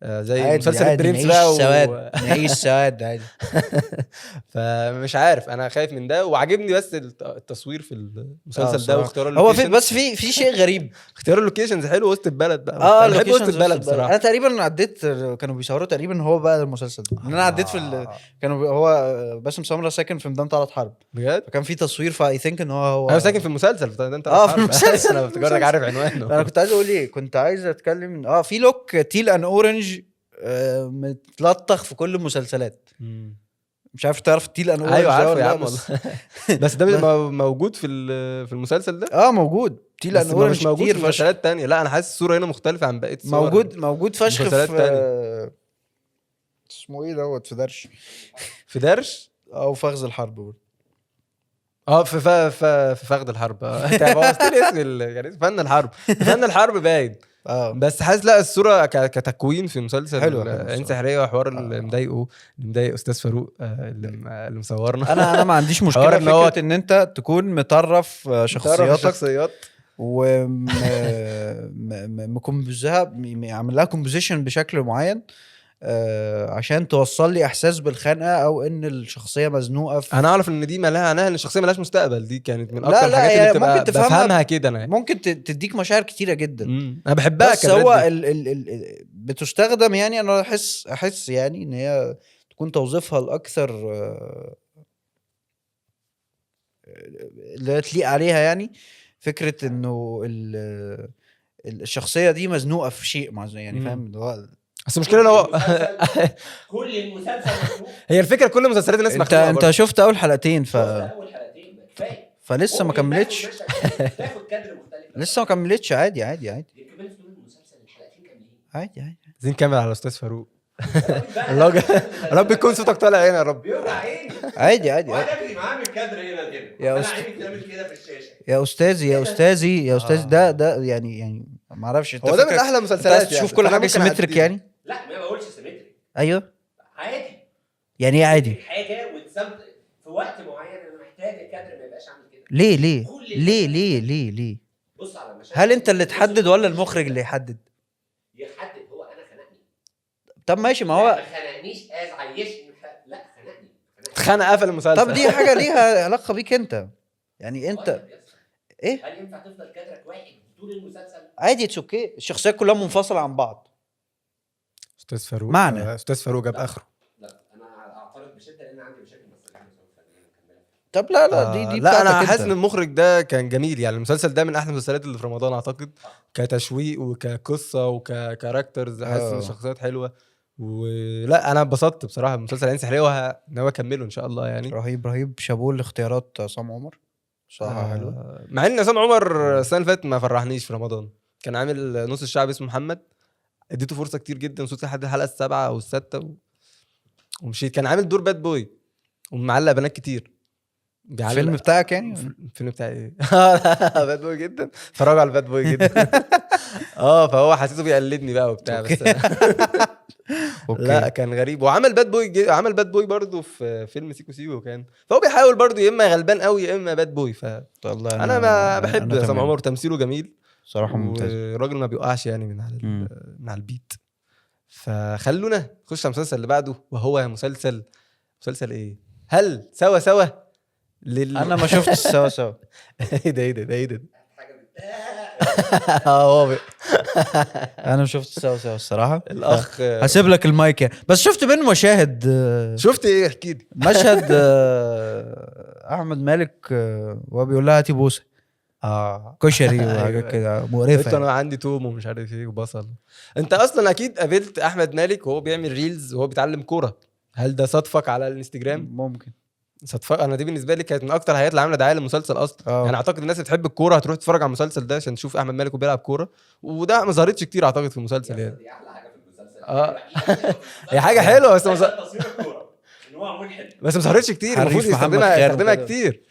Speaker 1: زي
Speaker 2: عادي
Speaker 1: مسلسل
Speaker 2: عادي
Speaker 1: البرنس بقى
Speaker 2: سواد نعيش سواد عادي.
Speaker 1: فمش عارف، انا خايف من ده. وعجبني بس التصوير في المسلسل ده واختيار
Speaker 2: اللوكيشن. هو بس في شيء غريب،
Speaker 1: اختيار اللوكيشنز حلو وسط البلد بقى.
Speaker 2: انا بحب
Speaker 1: وسط البلد بصراحه.
Speaker 2: انا تقريبا عديت، كانوا بيصوروا تقريبا هو بقى المسلسل ده. انا عديت في كانوا هو باسم سمرة ساكن في ميدان طلعت حرب
Speaker 1: بجد،
Speaker 2: فكان في تصوير، فاي ثينك ان هو
Speaker 1: انا ساكن في المسلسل ده انت
Speaker 2: في المسلسل.
Speaker 1: انا افتكرتك عارف عنوانه.
Speaker 2: انا كنت عايز اقول ايه، كنت عايز اتكلم في لوك تيل ان اورنج متلطخ في كل المسلسلات. مش عارف تعرف تيل ان اورنج؟
Speaker 1: ايوه عارف يا عم بس ده موجود في المسلسل ده.
Speaker 2: موجود تيل ان اورنج
Speaker 1: مش موجود في مسلسلات تانية. لا انا حاسس الصوره هنا مختلفه عن بقيه الصور.
Speaker 2: موجود فشخ في اسمه ايه دوت، في درش او فخذ الحرب برضه.
Speaker 1: في فخذ الحرب. انت بوظت لي اسم يعني فن الحرب. فن الحرب باين. بس حاسس لا الصوره كتكوين في مسلسل عين سحريه، وحوار اللي مضايق استاذ فاروق اللي مصورنا.
Speaker 2: انا ما عنديش مشكله فكره ان انت تكون مطرف شخصيات مكمبوزها، عامل لها كومبوزيشن بشكل معين عشان توصل لي احساس بالخنقه او ان الشخصيه مزنوقه.
Speaker 1: انا اعرف ان دي مالها ان الشخصيه مالهاش مستقبل. دي كانت من اكتر الحاجات اللي بتبقى
Speaker 2: ممكن
Speaker 1: بفهمها كده. انا
Speaker 2: ممكن تديك مشاعر كتيره جدا.
Speaker 1: انا بحبها.
Speaker 2: بس هو بتستخدم يعني انا احس يعني ان هي تكون توظيفها الاكثر اللي تليق عليها، يعني فكره انه الشخصيه دي مزنوقه في شيء يعني فاهم اللي هو.
Speaker 1: بس المشكله لو
Speaker 3: كل المسلسل
Speaker 1: هي الفكره كل مسلسلات الناس مخنوقه.
Speaker 2: انت شفت اول حلقتين
Speaker 3: كفايه
Speaker 2: فلسه ما كملتش.
Speaker 3: تاخد كادر مختلف
Speaker 2: لسه ما كملتش. عادي
Speaker 3: كملت طول المسلسل الحلقتين كاملين
Speaker 2: عادي.
Speaker 1: زين كامل على استاذ فاروق. رب يكون صوتك طالع هنا يا رب.
Speaker 3: بيوجع عيني.
Speaker 2: عادي
Speaker 3: وانا اجري معاه من الكادر هنا لهنا. انا عيني بتعمل كده في الشاشه.
Speaker 2: يا استاذي ده يعني ما اعرفش.
Speaker 1: هو ده من احلى مسلسلات.
Speaker 2: تشوف كل حاجه سيمتريك يعني.
Speaker 3: لا ما بقولش سيمتريك.
Speaker 2: ايوه
Speaker 3: عادي.
Speaker 2: يعني ايه عادي؟
Speaker 3: حاجه واتسمت في وقت معين انا محتاج الكادر ما يبقاش عامل كده.
Speaker 2: ليه
Speaker 3: بص على المشاهد.
Speaker 2: هل انت اللي تحدد ولا المخرج اللي يحدد؟
Speaker 3: يحدد هو. انا خنقني.
Speaker 2: طب ماشي. ما هو
Speaker 3: ما خنقنيش عيشني. لا خنقني.
Speaker 1: اتخانق قفل المسلسل.
Speaker 2: طب دي حاجه ليها علاقه بيك انت يعني. انت ايه؟
Speaker 3: هل ينفع تفضل كادرك واحد طول المسلسل؟
Speaker 2: عادي اتس اوكي. الشخصيات كلها منفصله عن بعض.
Speaker 1: استاذ فاروق
Speaker 2: معنى
Speaker 1: استاذ فاروق جاب اخره.
Speaker 3: لا انا اعترض بشده لان عندي مشاكل مع
Speaker 2: طب لا دي
Speaker 1: لا انا حاسس ان المخرج ده كان جميل. يعني المسلسل ده من احلى المسلسلات اللي في رمضان اعتقد. كتشويق وكقصه وككاركترز. حاسس ان الشخصيات حلوه. ولا انا اتبسطت بصراحه بمسلسل عين سحريه وناوي اكمله ان شاء الله. يعني
Speaker 2: رهيب شابوه لاختيارات عصام عمر صراحه حلوه.
Speaker 1: مع ان عصام عمر السنه اللي فاتت ما فرحنيش في رمضان. كان عامل نص الشعب اسمه محمد، اديته فرصه كتير جدا، وصلت لحد الحلقه السابعه او السادسه ومشيت. كان عامل دور باد بوي ومعلق بنات كتير.
Speaker 2: الفيلم بتاعك يعني؟
Speaker 1: الفيلم بتاعي ايه؟ باد بوي جدا. اتفرج على الباد بوي جدا. فهو حسيته بيقلدني بقى وبتاع. بس لا كان غريب. وعمل باد بوي عمل باد بوي برضه في فيلم سيكو سيكو كان. فهو بيحاول برضه يا اما غلبان قوي يا اما باد بوي.
Speaker 2: والله
Speaker 1: انا ما بحب عصام
Speaker 2: تمام.
Speaker 1: عمر، تمثيله جميل
Speaker 2: صراحه ممتاز.
Speaker 1: وراجل ما بيوقعش يعني
Speaker 2: مم.
Speaker 1: من على البيت. فخلونا نخش على المسلسل اللي بعده، وهو مسلسل ايه؟ هل سوا سوا
Speaker 2: انا ما شفتش سوا
Speaker 1: ايه ده
Speaker 3: حاجه
Speaker 1: هو
Speaker 2: انا ما شفتش سوا الصراحه.
Speaker 1: الاخ
Speaker 2: هسيب لك المايك يعني. بس شفت منه مشاهد.
Speaker 1: شفت ايه؟ احكي لي.
Speaker 2: مشهد احمد مالك وهو بيقول لها هاتي بوسه كشري وحاجات كده مقرفه
Speaker 1: انا عندي توم ومش عارف ايه وبصل. انت اصلا اكيد قابلت احمد مالك وهو بيعمل ريلز وهو بيتعلم كوره. هل ده صدفك على الانستجرام؟
Speaker 2: ممكن.
Speaker 1: صدفك. انا دي بالنسبه لي كانت من اكتر الحاجات اللي عامله دعايه للمسلسل اصلا. يعني اعتقد الناس اللي بتحب الكوره هتروح تتفرج على المسلسل ده عشان تشوف احمد مالك وبيلعب كوره. وده ما ظهرتش كتير اعتقد في المسلسل يعني.
Speaker 3: دي احلى حاجه في المسلسل.
Speaker 1: هي حاجه حلوه بس
Speaker 3: تصوير الكوره ان هو معمول حلو،
Speaker 1: بس ما ظهرتش كتير.
Speaker 2: حريف
Speaker 1: المفروض
Speaker 2: محمد
Speaker 1: يستخدمها
Speaker 2: خير
Speaker 1: كتير.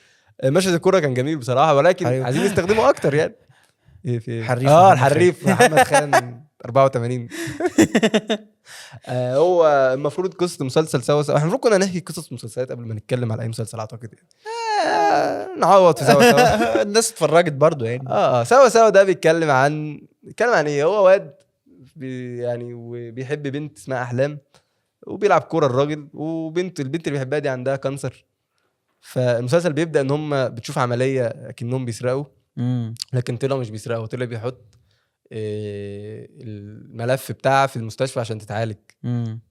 Speaker 1: مشهد الكوره كان جميل بصراحه، ولكن
Speaker 2: حريف.
Speaker 1: عايزين يستخدمه اكتر يعني. ايه في إيه؟
Speaker 2: حريف محمد
Speaker 1: الحريف محمد خان 84. هو المفروض قصه المسلسل سوا سوا. احنا المفروض كنا نحكي قصص مسلسلات قبل ما نتكلم على اي مسلسل اعتقد يعني. نعوض في سوا سوا.
Speaker 2: الناس اتفرجت برضو يعني.
Speaker 1: سوا سوا ده بيتكلم عن ايه؟ هو واد يعني وبيحب بنت اسمها احلام، وبيلعب كوره الراجل، البنت اللي بيحبها دي عندها كانسر. فالمسلسل بيبدا ان هم بتشوف عمليه كأنهم بيسرقوا، لكن طلع مش بيسرقوا، طلع بيحط الملف بتاعها في المستشفى عشان تتعالج.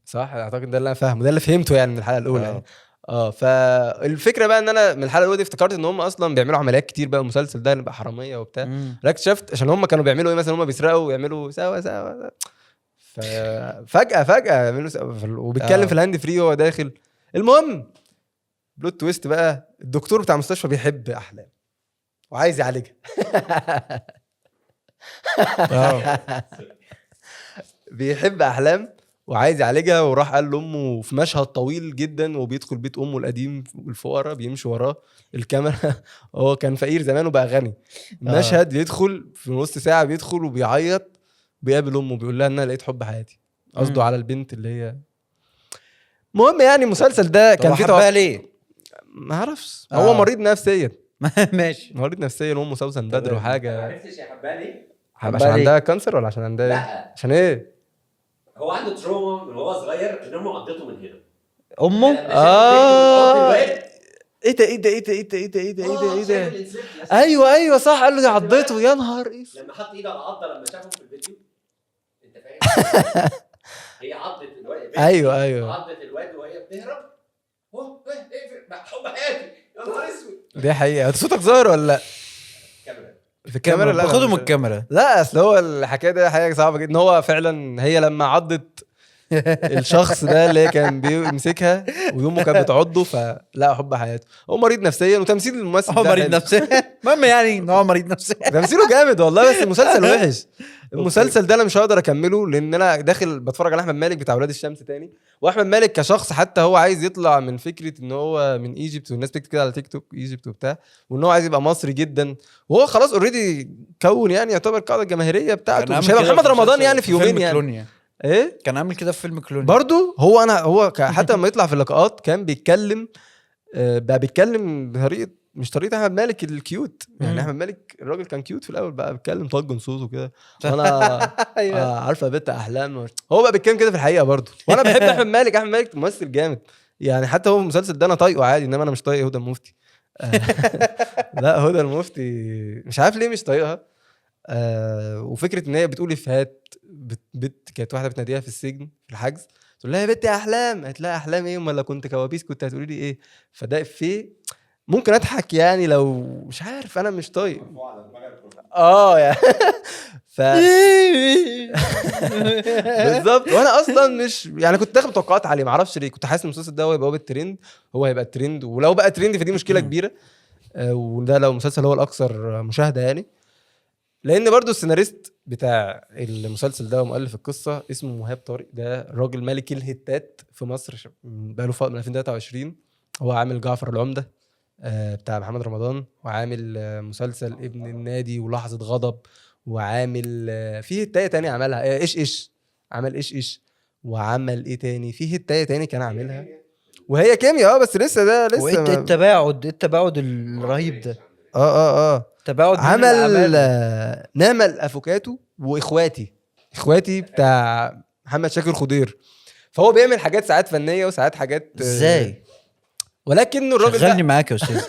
Speaker 1: صح اعتقد ده اللي انا فاهمه، ده اللي فهمته يعني من الحلقه الاولى يعني. فالفكره بقى ان انا من الحلقه الاولى دي افتكرت ان هم اصلا بيعملوا عمليات كتير بقى المسلسل ده بقى حراميه وبتاع. لكن اكتشفت عشان هم كانوا بيعملوا ايه، مثلا هم بيسرقوا ويعملوا سوا سوا، فجاه يعملوا وبيتكلم في الهاند فري وهو داخل. المهم بلوت تويست بقى، الدكتور بتاع المستشفى بيحب احلام وعايز يعالجها. بيحب احلام وعايز يعالجها، وراح قال لامه في مشهد طويل جدا وبيدخل بيت امه القديم والفقراء بيمشوا وراه الكاميرا. هو كان فقير زمان وبقى غني. مشهد يدخل في نص ساعه، بيدخل وبيعيط، بيقابل امه بيقول لها ان انا لقيت حب حياتي، قصده على البنت اللي هي. المهم يعني المسلسل ده كان فيه
Speaker 2: حبها ليه؟
Speaker 1: ما اعرفش. هو مريض نفسيا.
Speaker 2: ماشي.
Speaker 1: مريض نفسيا وامه سوسن بدر وحاجه.
Speaker 3: ما عرفتش يا حبها ليه؟
Speaker 1: عشان عندها كانسر ولا عشان عندها
Speaker 3: لا
Speaker 1: عشان ايه؟
Speaker 3: هو عنده تروما من وهو صغير ان امه عضته من هنا.
Speaker 2: امه
Speaker 1: ايه ده ايوه صح، قال له دي عضته. يا نهار اسود
Speaker 3: لما حط ايده على العضه لما شافهم في الفيديو. انت فاهم؟ هي عضت الواد.
Speaker 1: ايوه
Speaker 3: عضت الواد وهي بتهرب. اقفل حب حياتي. يا نهار اسود.
Speaker 1: دي حقيقه. صوتك ظاهر ولا لا؟
Speaker 3: كاميرا
Speaker 1: في الكاميرا. لا
Speaker 2: باخده من الكاميرا.
Speaker 1: لا اصل هو الحكايه دي حاجه صعبه جدا. هو فعلا هي لما عضت الشخص ده اللي هي كان بيمسكها ويومه كانت بتعضه، فلا حب حياته. هو مريض نفسيا وتمثيل الممثل
Speaker 2: هو مريض نفسيا. المهم يعني ان هو مريض نفسيا.
Speaker 1: تمثيله جامد والله، بس المسلسل وحش. المسلسل ده انا مش هقدر اكمله لان انا داخل بتفرج على احمد مالك بتاع ولاد الشمس تاني. واحمد مالك كشخص حتى هو عايز يطلع من فكره ان هو من ايجيبت، والناس بتكتب كده على تيك توك ايجيبت وبتاع، وان هو عايز يبقى مصري جدا، وهو خلاص اوريدي كون يعني يعتبر القاعده الجماهيريه بتاعته. مش هيبقى محمد رمضان يعني في يومين يعني. ايه
Speaker 2: كان عامل كده في فيلم كلوني
Speaker 1: برضو. هو حتى لما يطلع في اللقاءات كان بيتكلم بقى بيتكلم بطريقه مش طريقه احمد مالك الكيوت يعني. احمد مالك الراجل كان كيوت في الاول، بقى بيتكلم طاق صوته كده وانا عارفه بنت احلام. هو بقى بيتكلم كده في الحقيقه برضو. وانا بحب احمد مالك. احمد مالك ممثل جامد يعني. حتى هو في المسلسل ده انا طايقه عادي، انما انا مش طايق هدى المفتي. لا هدى المفتي مش عارف ليه مش طايقها. وفكره ان هي بتقول افيهات. بنت كانت واحده بتناديها في السجن في الحجز، تقول لها يا بنت يا احلام، هتلاقي احلام ايه؟ امال لو كنت كوابيس كنت هتقولي لي ايه؟ فده افيه ممكن اضحك يعني لو مش عارف، انا مش طايق. يعني بالظبط. وانا اصلا مش يعني كنت داخل توقعات عاليه، ما اعرفش ليه كنت حاسس ان المسلسل ده هو هيبقى الترند. هو هيبقى الترند، ولو بقى ترند فدي مشكله كبيره. وده لو المسلسل هو الاكثر مشاهده يعني. لان برضو السيناريست بتاع المسلسل ده ومؤلف القصه اسمه مهاب طارق. ده راجل ملك الهتات في مصر بقاله من 2023. هو عامل جعفر العمده بتاع محمد رمضان، وعامل مسلسل ابن النادي ولحظه غضب، وعامل في هتايه تانية عملها ايش عمل ايش وعمل ايه تاني في هتايه تاني كان عاملها وهي كيمياء بس لسه ده لسه
Speaker 2: وايه
Speaker 1: ما...
Speaker 2: التباعد الرهيب ده،
Speaker 1: اه
Speaker 2: تباعد بين
Speaker 1: عمل
Speaker 2: الأعمال.
Speaker 1: نعمل افوكاتو واخواتي بتاع محمد شاكر خضير. فهو بيعمل حاجات ساعات فنيه وساعات حاجات
Speaker 2: ازاي
Speaker 1: ولكن الراجل
Speaker 2: شغلني
Speaker 1: ده
Speaker 2: معاك يا استاذ.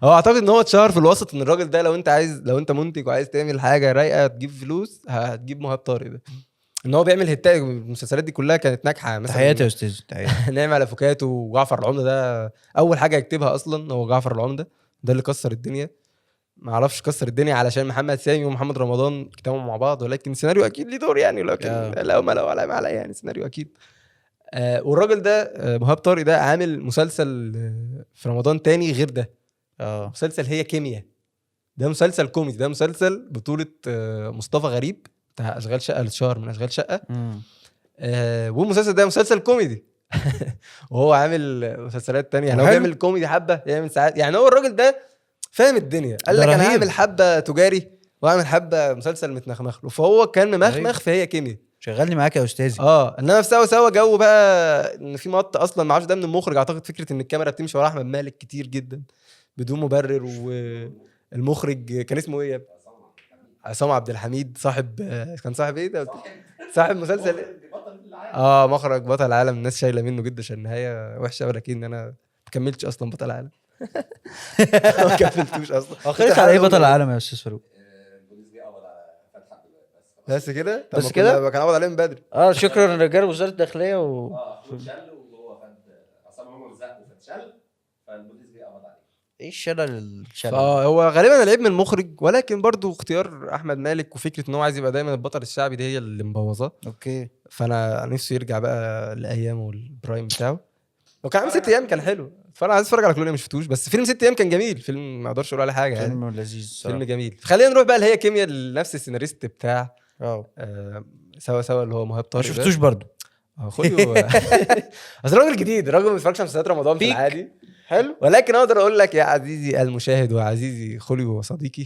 Speaker 1: هو اعتقد ان هو اتشهر في الوسط ان الراجل ده لو انت منتج وعايز تعمل حاجه رايقه تجيب فلوس هتجيب مهاب طارق ده. ان هو بيعمل هتاء المسلسلات دي كلها كانت ناجحه مثلا
Speaker 2: تحياتي يا استاذ، تحياتي.
Speaker 1: نعمل افوكاتو وجعفر العمده ده اول حاجه يكتبها اصلا هو جعفر العمده ده اللي كسر الدنيا. ما اعرفش كسر الدنيا علشان محمد سامي ومحمد رمضان كتبوا مع بعض ولكن السيناريو اكيد ليه دور يعني لكن لا ما لا ولا ما عليا يعني سيناريو اكيد. والراجل ده مهاب طارق ده عامل مسلسل في رمضان تاني غير ده مسلسل هي كيمياء. ده مسلسل كوميدي ده مسلسل بطولة مصطفى غريب بتاع اشغال شقه اللي اتشهر من اشغال شقه. والمسلسل ده مسلسل كوميدي وهو عامل مسلسلات تانية يعني هو بيعمل كوميدي حبه يعمل ساعات يعني هو الراجل ده فاهم الدنيا قال لك انا هعمل حبه تجاري واعمل حبه مسلسل متنخمخ له فهو كان ممخمخ فهي كيمياء.
Speaker 2: شغلني معاك يا استاذي.
Speaker 1: انما في سوا جو بقى ان في مط اصلا ما اعرفش ده من المخرج اعتقد فكره ان الكاميرا بتمشي ورا احمد مالك كتير جدا بدون مبرر. والمخرج كان اسمه ايه يا ابني؟ عصام عبد الحميد صاحب كان صاحب ايه ده صاحب مسلسل مخرج بطل العالم الناس شايله منه جدا عشان النهايه وحشه ولكن انا ما كملتش اصلا بطل العالم ما كملتوش اصلا.
Speaker 2: خلص على ايه بطل العالم يا استاذ فاروق؟
Speaker 3: البوليس جه قبض على فتحي عبد الوهاب
Speaker 1: بس كده
Speaker 2: بس كده
Speaker 1: كان قبض عليه من بدري.
Speaker 2: شكرا لرجال وزاره الداخليه
Speaker 3: اتشل وهو خد عصام عمر زقه فاتشل فالبوليس جه قبض عليه.
Speaker 2: ايه الشلل
Speaker 1: هو غالبا العيب من المخرج ولكن برضو اختيار احمد مالك وفكره ان هو عايز يبقى دايما البطل الشعبي دي هي اللي مبوظاه.
Speaker 2: اوكي
Speaker 1: فانا نفسي يرجع بقى لايامه والبرايم بتاعه. لو كان عامل 6 ايام كان حلو فانا عايز اتفرج على كلوني مش شفتوش بس فيلم 6 ايام كان جميل فيلم ما اقدرش اقول عليه حاجه يعني
Speaker 2: فيلم لذيذ
Speaker 1: فيلم جميل. خلينا نروح بقى اللي هي كيمياء لنفس السيناريست بتاع سوا اللي هو مهاب طارق
Speaker 2: ما شفتوش برضو
Speaker 1: خدوا اصل راجل جديد الراجل ما بيتفرجش على مسلسلات رمضان في العادي حلو ولكن اقدر اقول لك يا عزيزي المشاهد وعزيزي خليو وصديقي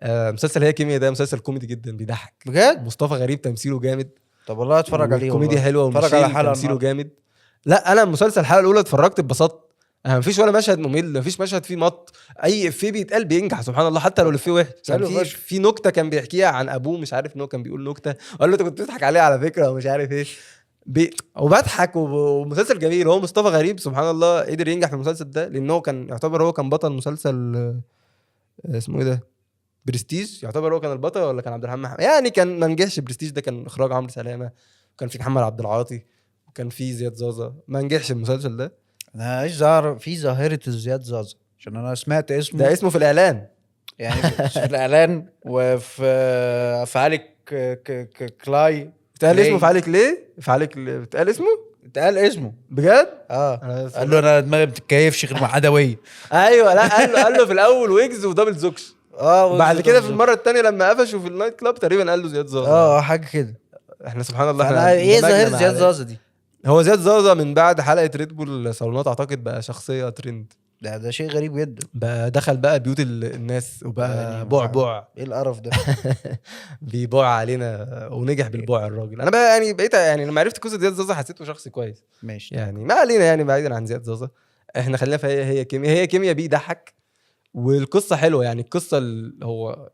Speaker 1: مسلسل هي كيمياء ده مسلسل كوميدي جدا بيضحك
Speaker 2: بجد.
Speaker 1: مصطفى غريب تمثيله جامد.
Speaker 2: طب والله اتفرج عليه
Speaker 1: كوميديا حلوه
Speaker 2: اتفرج على حلقه
Speaker 1: تمثيله جامد. لا انا المسلسل الحلقه الاولى اتفرجت اتبسطت مفيش ولا مشهد ممل مفيش مشهد فيه مط اي افيه بيتقال بينجح سبحان الله حتى لو الافيه وحش. في نكته كان بيحكيها عن ابوه مش عارف ان هو كان بيقول نكته وقال له انت كنت بتضحك عليه على فكره ومش عارف ايه وبضحك ومسلسل جميل. هو مصطفى غريب سبحان الله قدر ينجح في المسلسل ده لانه كان يعتبر هو كان بطل مسلسل اسمه ايه ده برستيج. يعتبر هو كان البطل ولا كان عبد الرحمن يعني كان ما نجحش برستيج ده كان اخراج عمرو سلامه وكان في محمد عبد العاطي وكان في زياد زازا ما نجحش المسلسل ده.
Speaker 2: انا ايش ظهر في ظاهره زياد زازا عشان انا سمعت اسمه
Speaker 1: ده اسمه في الاعلان
Speaker 2: يعني في الاعلان وفي عليك كلاي
Speaker 1: اتقال اسمه في عليك ليه في عليك اتقال اسمه بجد
Speaker 2: قال له انا دماغي بتتكيفش غير مع عدويه.
Speaker 1: ايوه لا قال له في الاول ويجز ودبل زوكس بعد كده في المره الثانيه لما قفشوا في النايت كلاب تقريبا قال له زياد زازا
Speaker 2: حاجه كده.
Speaker 1: احنا سبحان الله احنا
Speaker 2: ايه ظاهره زياد زازا دي؟
Speaker 1: هو زياد زازا من بعد حلقه ريد بول صالونات اعتقد بقى شخصيه ترند
Speaker 2: ده شيء غريب جدا
Speaker 1: بقى دخل بقى بيوت الناس وبقى
Speaker 2: يعني
Speaker 1: بعبع
Speaker 2: ايه القرف ده
Speaker 1: بيبوع علينا ونجح بالبوع الراجل. انا بقى يعني بقيت يعني لما عرفت قصه زياد زازا حسيته شخص كويس
Speaker 2: ماشي
Speaker 1: يعني ما علينا يعني بعيدا عن زياد زازا احنا خلينا في هي كيمياء بيضحك والقصه حلوه يعني القصه هو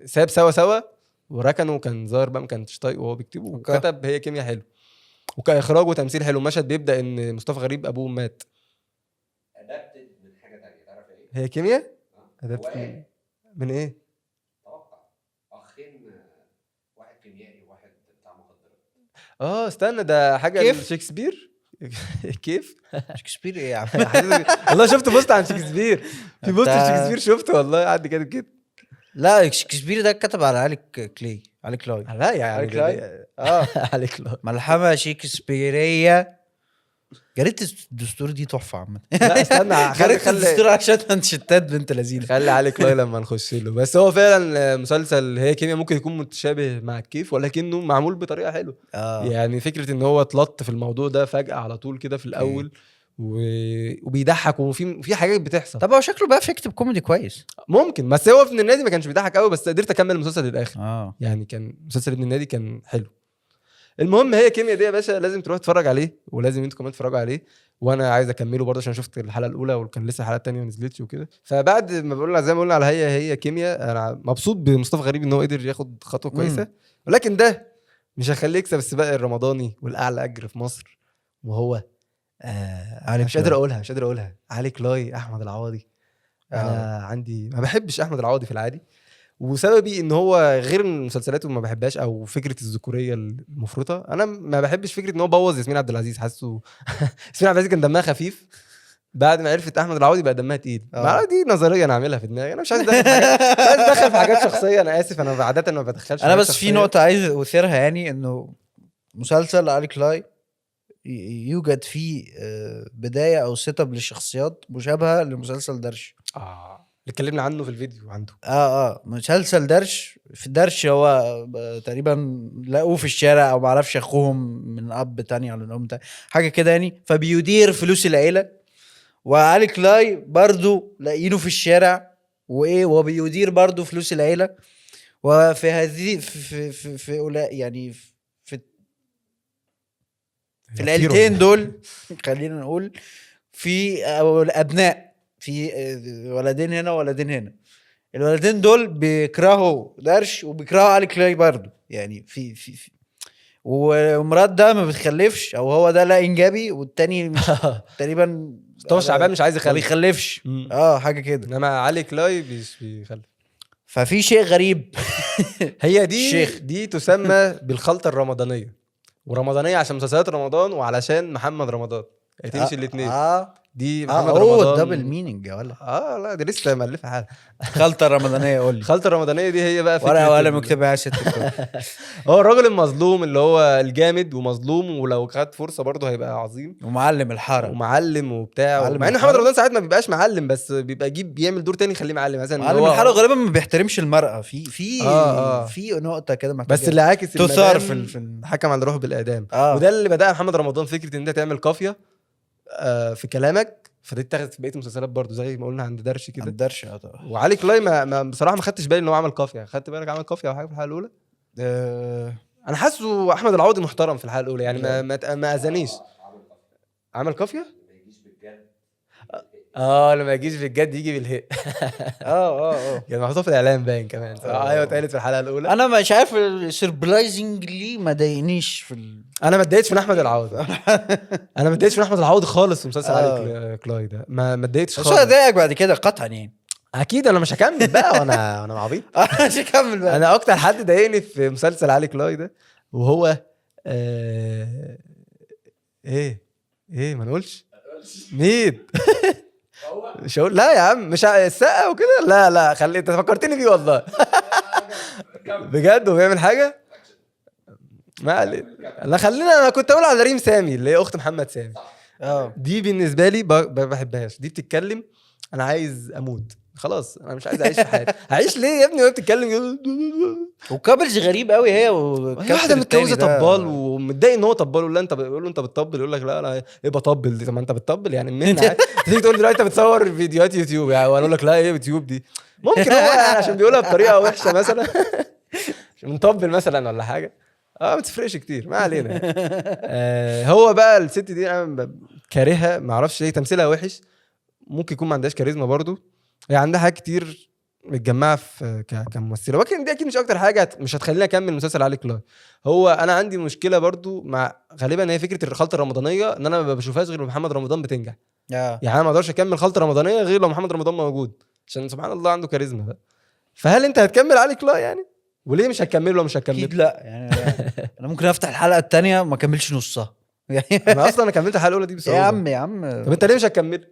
Speaker 1: ساب سوا وركنه كان ظاهر بقى ما كانش طايق وهو بيكتبه وكتب هي كيمياء حلو وكاخراج وتمثيل حلو. مشهد بيبدا ان مصطفى غريب ابوه مات
Speaker 3: ادابتد من حاجه ثانيه تعرف ايه
Speaker 1: هي كيمياء ادابتد من ايه
Speaker 3: توقع اخين واحد كيميائي وواحد بتاع مخدرات
Speaker 1: استنى ده حاجه
Speaker 2: كيف؟
Speaker 1: شكسبير كيف
Speaker 2: شكسبير ايه يا عم
Speaker 1: والله شفت بوست عن شكسبير في بوست شكسبير شفته والله قعد كده
Speaker 2: لا شكسبير ده كتب على علي كلاي
Speaker 1: لا يعني
Speaker 2: علي كلاي
Speaker 1: علي كلاي
Speaker 2: ملحمه شكسبيريه. جريده الدستور دي تحفه عامه.
Speaker 1: لا استنى
Speaker 2: جريده الدستور عشان منشتات بنت لذيذه
Speaker 1: خلي علي كلاي لما نخش له. بس هو فعلا مسلسل هي كيمياء ممكن يكون متشابه مع الكيف ولكنه معمول بطريقه حلوه يعني فكره ان هو اتلط في الموضوع ده فجاه على طول كده في الاول وبيضحك وفي حاجات بتحصل.
Speaker 2: طب هو شكله بقى يكتب كوميدي كويس
Speaker 1: ممكن بس هو في ابن النادي ما كانش بيضحك قوي بس قدرت اكمل المسلسل للاخر يعني كان مسلسل ابن النادي كان حلو. المهم هي كيميا دي يا باشا لازم تروح تتفرج عليه، ولازم انتوا كمان تتفرجوا عليه، وانا عايز اكمله برضه عشان شفت الحلقه الاولى وكان لسه الحلقه الثانيه ما نزلتش وكده. فبعد ما بقول زي ما قلنا على هي كيميا، انا مبسوط بمصطفى غريب ان هو قدر ياخد خطوه كويسه، ولكن ده مش هيخليه يكسب السباق الرمضاني والاعلى اجر في مصر، وهو
Speaker 2: علي
Speaker 1: مش قادر اقولها علي كلاي احمد العوضي. انا عندي ما بحبش احمد العوضي في العادي، وسببي ان هو غير ان مسلسلاته ما بحبهاش او فكره الذكوريه المفرطه، انا ما بحبش فكره ان هو بوظ ياسمين عبد العزيز. حاسه ياسمين عبد العزيز كان دمها خفيف، بعد ما عرفت احمد العوضي بقى دمها تقيل. دي نظريه انا اعملها في دماغي، انا مش عايز ادخل في حاجات مش عايز ادخل في حاجات شخصيه، انا اسف، انا عاده ما بدخلش
Speaker 2: انا
Speaker 1: حاجات
Speaker 2: بس في
Speaker 1: شخصية.
Speaker 2: نقطه عايز اثيرها، يعني انه مسلسل علي كلاي يوجد فيه بدايه او سيت اب للشخصيات مشابهه لمسلسل درش.
Speaker 1: اللي اتكلمنا عنه في الفيديو عنده.
Speaker 2: مسلسل درش، في درش هو تقريبا لقوه في الشارع او معرفش اخوهم من اب تاني ولا من ام تاني حاجه كده يعني، فبيدير فلوس العيله. وعلي كلاي برضو لاقينه في الشارع وبيدير برضو فلوس العيله. وفي هذه في يعني في العيلتين دول خلينا نقول في ابناء، في ولدين هنا وولدين هنا. الولدين دول بيكرهوا درش وبيكرهوا علي كلاي برضو، يعني في ومرات ده ما بتخلفش، او هو ده لا انجابي والتاني تقريبا
Speaker 1: مصطفى شعبان مش عايز
Speaker 2: ما
Speaker 1: يخلف،
Speaker 2: بيخلفش. حاجه كده.
Speaker 1: انما علي كلاي بيخلف.
Speaker 2: ففي شيء غريب.
Speaker 1: هي دي
Speaker 2: الشيخ.
Speaker 1: دي تسمى بالخلطه الرمضانيه، ورمضانيه عشان مسلسلات رمضان وعلشان محمد رمضان، تمشي الاثنين. دي محمد رمضان
Speaker 2: الدبل مينينج يا ولا.
Speaker 1: لا دي لسه مالفه حاجه.
Speaker 2: خلطه رمضانيه، قول لي.
Speaker 1: الخلطه الرمضانيه دي هي بقى
Speaker 2: ورقه وقلم مكتوبه يا ست.
Speaker 1: هو الراجل المظلوم اللي هو الجامد ومظلوم، ولو خد فرصه برضه هيبقى عظيم،
Speaker 2: ومعلم الحاره
Speaker 1: ومعلم وبتاع.
Speaker 2: معلم
Speaker 1: مع ان
Speaker 2: الحارة.
Speaker 1: محمد رمضان ساعات ما بيبقاش معلم، بس بيبقى بيعمل دور تاني يخليه معلم، مثلا
Speaker 2: معلم الحاره غالبا ما بيحترمش المرأة في في نقطه كده محتاجه،
Speaker 1: بس اللي عاكس
Speaker 2: تثار
Speaker 1: في حكم على روحه بالاعدام.
Speaker 2: آه.
Speaker 1: وده اللي بدأ محمد رمضان، فكره ان انت تعمل قافيه في كلامك، فدي اتاخدت في بقيه المسلسلات برضو زي ما قلنا عند درش كده.
Speaker 2: درش
Speaker 1: وعلي كلاي ما بصراحه ما خدتش بالي ان هو عمل قافيه. خدت بالك عمل قافيه او حاجه في الحلقه الاولى؟ انا حاسه احمد العوضي محترم في الحلقه الاولى، يعني ما اذانيش. عمل قافيه لما يجيش بالجد يجي بالهق. يعني محطوط في الاعلان باين كمان. ايوه اتقالت في الحلقه الاولى.
Speaker 2: انا مش عارف سربرايزنجلي ما ضايقنيش
Speaker 1: انا ما اتضايقتش من احمد العوضي. انا ما اتضايقتش من احمد العوضي خالص في مسلسل علي كلاي ده، ما اتضايقتش خالص.
Speaker 2: بس هو ضايقك بعد كده قطعا يعني.
Speaker 1: اكيد انا مش هكمل بقى وانا عبيط.
Speaker 2: مش هكمل بقى.
Speaker 1: انا اكتر حد ضايقني في مسلسل علي كلاي ده وهو ايه ما نقولش مين. مش هقول لا يا عم، مش السقه وكده، لا خلي انت فكرتني بيه والله. بجد هو بيعمل حاجه ما علينا. انا كنت اقول على ريم سامي اللي هي اخت محمد سامي. دي بالنسبه لي ما بحبهاش. دي بتتكلم انا عايز اموت خلاص، انا مش عايز اعيش في حياتي. هعيش ليه يا ابني وهي بتتكلم؟
Speaker 2: وكابلز غريب قوي هي
Speaker 1: واحده متجوزه طبال ومتضايق ان هو طبال، ولا انت بيقول له انت بتطبل، يقول لك لا ايه بطبل دي؟ طب ما انت بتطبل يعني منين؟ تيجي تقول لي دلوقتي انت بتصور فيديوهات يوتيوب يعني، وانا اقول لك لا ايه يوتيوب دي؟ ممكن هو يعني عشان بيقولها بطريقه وحشه مثلا، عشان مطبل مثلا ولا حاجه. ما تفرقش كتير، ما علينا. هو بقى الست دي انا كارهها، ما اعرفش ليه، تمثيلها وحش. ممكن يكون ما عندهاش كاريزما برضو، هي عندها حاجات كتير متجمعه في كممثله، ولكن دي اكيد مش اكتر حاجه مش هتخليني اكمل مسلسل علي كلاي. هو انا عندي مشكله برضو مع غالبا هي فكره الخلطه الرمضانيه، ان انا ما بشوفهاش غير محمد رمضان بتنجح. يعني انا ما اقدرش اكمل خلطه رمضانيه غير لو محمد رمضان موجود، عشان سبحان الله عنده كاريزما بقى. فهل انت هتكمل علي كلاي يعني؟ وليه مش هتكمله؟ مش هتكمل
Speaker 2: اكيد لا يعني. انا ممكن افتح الحلقه الثانيه ما اكملش نصها.
Speaker 1: انا اصلا كملت الحلقه الاولى دي بصراحه.
Speaker 2: يا عم
Speaker 1: طب انت ليه مش هتكمل؟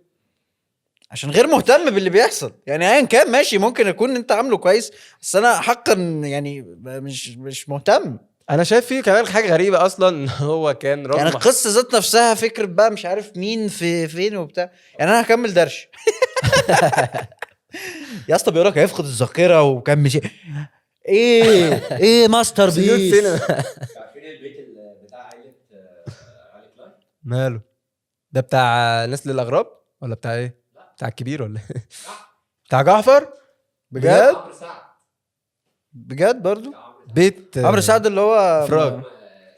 Speaker 2: عشان غير مهتم باللي بيحصل يعني. ايا كان ماشي، ممكن يكون انت عامله كويس، بس انا حقا يعني مش مهتم.
Speaker 1: انا شايف فيه كمان حاجه غريبه اصلا. هو كان راجل
Speaker 2: يعني القصه ذات نفسها فكره بقى مش عارف مين فين وبتاع. يعني انا هكمل درش. يا اسطى بيقولك هيفقد الذاكره وكان مش ايه ماستر بيس.
Speaker 3: عارفين البيت بتاع عائله علي كلاي؟
Speaker 1: ماله ده؟ بتاع نسل الاغراب ولا بتاع ايه؟ بتاع الكبير ولا ايه؟ بتاع جعفر بجد؟
Speaker 3: عمرو سعد
Speaker 2: بجد برضو
Speaker 1: بيت
Speaker 2: عمرو سعد اللي هو
Speaker 1: فراج.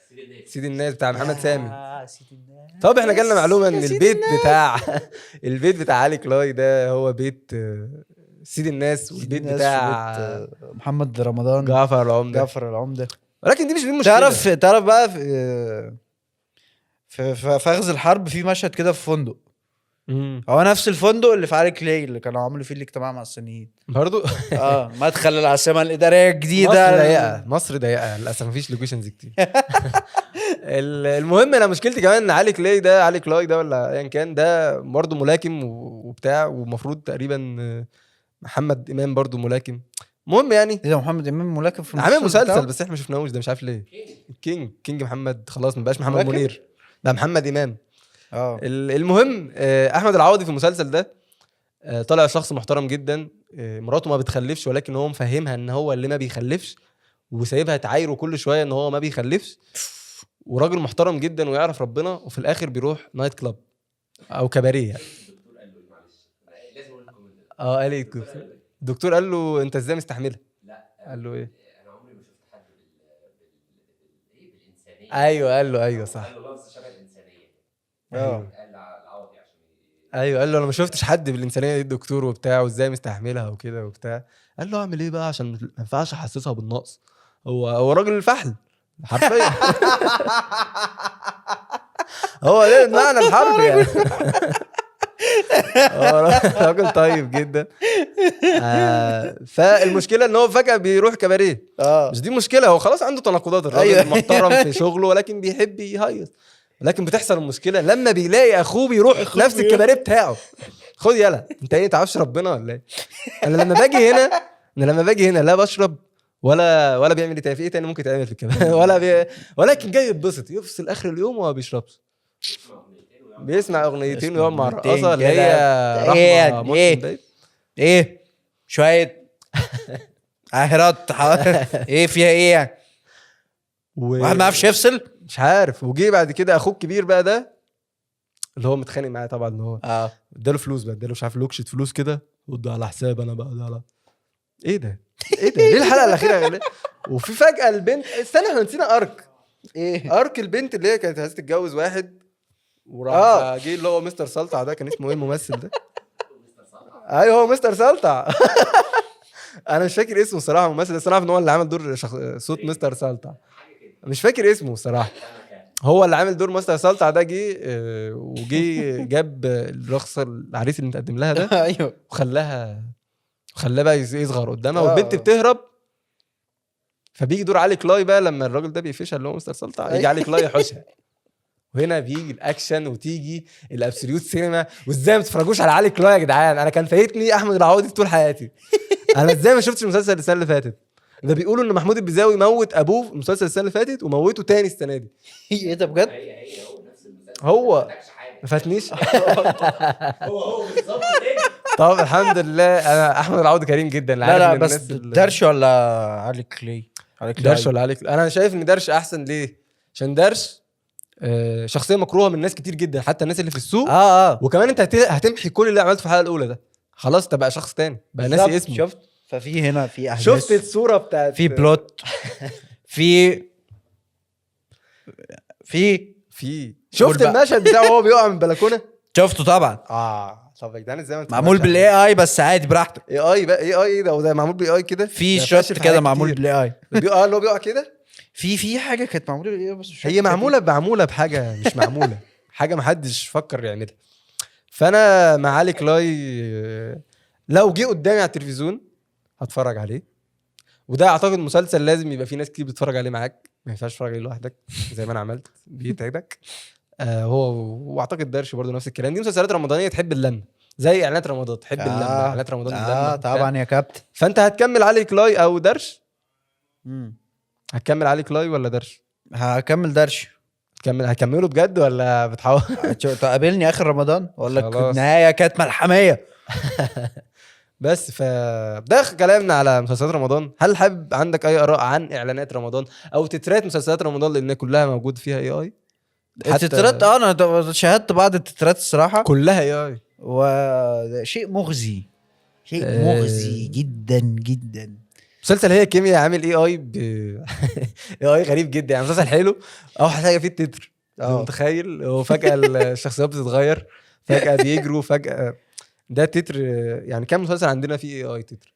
Speaker 3: سيد الناس.
Speaker 1: سيد الناس بتاع محمد سامي.
Speaker 2: سيد الناس.
Speaker 1: طب احنا جالنا معلومه ان
Speaker 2: يا سيد
Speaker 1: البيت
Speaker 2: الناس.
Speaker 1: بتاع البيت بتاع علي كلاي ده هو بيت سيد الناس،
Speaker 2: سيد
Speaker 1: والبيت
Speaker 2: الناس
Speaker 1: بتاع
Speaker 2: وبيت محمد رمضان
Speaker 1: جعفر العمده.
Speaker 2: جعفر العمده.
Speaker 1: ولكن دي مش المشكله.
Speaker 2: تعرف بقى في فخذ الحرب في مشهد كده في فندق، هو نفس الفندق اللي في علي كلاي اللي كانوا عملوا فيه الاجتماع مع الصينيين.
Speaker 1: برضو
Speaker 2: مدخل العاصمه الاداريه الجديده.
Speaker 1: مصر ضيقه، مصر ضيقه للاسف، مفيش لوكيشنز كتير. المهم انا مشكلتي كمان ان علي كلاي ده ولا ايا كان ده برضه ملاكم وبتاع، ومفروض تقريبا محمد امام برضه ملاكم. المهم يعني
Speaker 2: ايه ده محمد امام ملاكم في
Speaker 1: عامل مسلسل
Speaker 2: بتاعه؟
Speaker 1: بس احنا ما شفناهوش، ده مش عارف ليه. كينج محمد خلاص ما بقاش محمد
Speaker 2: ملاكم؟
Speaker 1: منير، ده محمد امام. المهم احمد العوضي في المسلسل ده طالع شخص محترم جدا. مراته ما بتخلفش، ولكن هو مفهمها ان هو اللي ما بيخلفش، وسايبها تعايره كل شويه ان هو ما بيخلفش، وراجل محترم جدا ويعرف ربنا، وفي الاخر بيروح نايت كلاب او كباريه يعني. قال ايه الدكتور قال له انت ازاي مستحملها؟
Speaker 3: لا
Speaker 1: قال له ايه؟
Speaker 3: انا عمري ما شفت حد بالانسانيه.
Speaker 1: ايوه قال له ايوه صح،
Speaker 3: قال له لفظ شبه الانسانيه.
Speaker 1: أيوة.
Speaker 3: قال العوضي عشان
Speaker 1: ايوه قال له انا ما شفتش حد بالانسانيه دي الدكتور وبتاع، وازاي مستحملها وكده وبتاع. قال له اعمل ايه بقى عشان ما ينفعش احسسها بالنقص. هو راجل الفحل حرفيا. هو ده معنى الحرف يعني. هو راجل طيب جدا. فالمشكله ان هو فجاه بيروح كباريه. مش دي مشكله، هو خلاص عنده تناقضات، الراجل
Speaker 2: أيوة.
Speaker 1: محترم في شغله ولكن بيحب يهيص. لكن بتحصل المشكله لما بيلاقي اخوه بيروح نفس الكباريه بتاعه. خد يلا انت ايه تعرفش ربنا ولا ايه؟ انا لما باجي هنا لا بشرب ولا بيعمل ايه، في ايه تاني ممكن تعمل في الكباريه ولكن جاي يتبسط يفصل اخر اليوم وما بيشربش، بيسمع اغنيتين ويقعد مع الرقاصه اللي هي رحمه مسلم.
Speaker 2: ايه شويه عاهرات ايه فيها ايه يعني؟ واحد ما يعرفش يفصل،
Speaker 1: مش عارف. وجي بعد كده اخوه الكبير بقى ده اللي هو متخانق معاه طبعا، ان هو اداله فلوس بقى، اداله مش عارف لوكشه فلوس كده، وده على حساب انا بقى ده على ايه ده ليه الحلقه الاخيره غير؟ وفي فجاه البنت استنى احنا نسينا ارك البنت اللي هي كانت عايزه تتجوز واحد وراح جه اللي هو مستر سلطع ده، كان اسمه ايه الممثل ده؟ ايوه هو مستر سلطع. انا مش فاكر اسمه صراحه الممثل، بس انا عارف ان هو اللي عمل دور صوت مستر سلطع، مش فاكر اسمه صراحه. هو اللي عامل دور مستر سلطع ده جه وجي جاب الرخصه العريس اللي متقدم لها ده
Speaker 2: ايوه
Speaker 1: وخلاه بقى يصغر قدامها، والبنت بتهرب. فبيجي دور علي كلاي بقى لما الراجل ده بيقفشها اللي هو مستر سلطع، يجي علي كلاي يحوشها. وهنا بيجي الاكشن وتيجي الابسوليوت سينما. وازاي ما تتفرجوش على علي كلاي يا جدعان؟ انا كان فايتني احمد العوضي طول حياتي. انا ازاي ما شفتش المسلسل السنه اللي فاتت ده؟ بيقولوا ان محمود البزاوي موت ابوه في المسلسل السنه اللي فاتت وموته تاني السنه دي.
Speaker 2: ايه ده بجد؟
Speaker 3: هي هو نفس المسلسل،
Speaker 1: هو ما فاتنيش.
Speaker 3: هو بالظبط.
Speaker 1: طب الحمد لله انا احمد العوضي كريم جدا.
Speaker 2: لا بس درش ولا علي كلاي؟
Speaker 1: درش ولا علي كلاي؟ انا شايف ان درش احسن. ليه؟ عشان درش شخصيه مكروهه من ناس كتير جدا، حتى الناس اللي في السوق. وكمان انت هتمحي كل اللي عملته في الحلقه الاولى ده، خلاص تبقى شخص تاني بقى ناسي اسمه.
Speaker 2: شفت؟ ففي هنا في احداث،
Speaker 1: شفت الصوره بتاعت
Speaker 2: في بلوت، في
Speaker 1: شفت المشهد بتاعه وهو بيقع من البلكونه؟
Speaker 2: شفته طبعا.
Speaker 1: طب يا جدعان ازاي ما
Speaker 2: معمول بالاي اي بس عادي براحتك.
Speaker 1: اي بقى ايه ده؟ وده معمول بالاي كده،
Speaker 2: في شوت كده معمول بالاي اي.
Speaker 1: اللي هو بيقع كده.
Speaker 2: في حاجه كانت معموله بالاي بس مش
Speaker 1: هي معموله بحاجه مش معموله حاجه ما حدش فكر يعملها. فانا مع علي كلاي لو جه قدامي على التلفزيون هتفرج عليه. وده اعتقد مسلسل لازم يبقى فيه ناس كتير بتتفرج عليه معاك، ما ينفعش تتفرج عليه لوحدك زي ما انا عملت، بيتعبك. واعتقد درش برضو نفس الكلام. دي مسلسلات رمضانيه تحب اللمه، زي اعلانات رمضان تحب اللمه، اعلانات رمضان
Speaker 2: طبعا يا كابتن.
Speaker 1: فانت هتكمل علي كلاي او درش؟ هتكمل علي كلاي ولا درش؟
Speaker 2: هكمل درش.
Speaker 1: هكمله بجد ولا بتحاول
Speaker 2: تقابلني اخر رمضان ولا النهايه كانت ملحميه؟
Speaker 1: بس فده كلامنا على مسلسلات رمضان. هل حابب عندك اي اراء عن اعلانات رمضان او تترات مسلسلات رمضان لان كلها موجود فيها اي اي؟
Speaker 2: التترات انا شاهدت بعض التترات الصراحه
Speaker 1: كلها اي اي،
Speaker 2: وشيء مغزي، شيء مغزي جدا جدا.
Speaker 1: مسلسل هي كيمياء عامل اي اي غريب جدا يعني. مسلسل حلو، اوحش حاجه فيه التتر. متخيل هو فجاه الشخصيات بتتغير، فجاه بيجروا، فجاه ده تتر. يعني كام مسلسل عندنا فيه اي تتر؟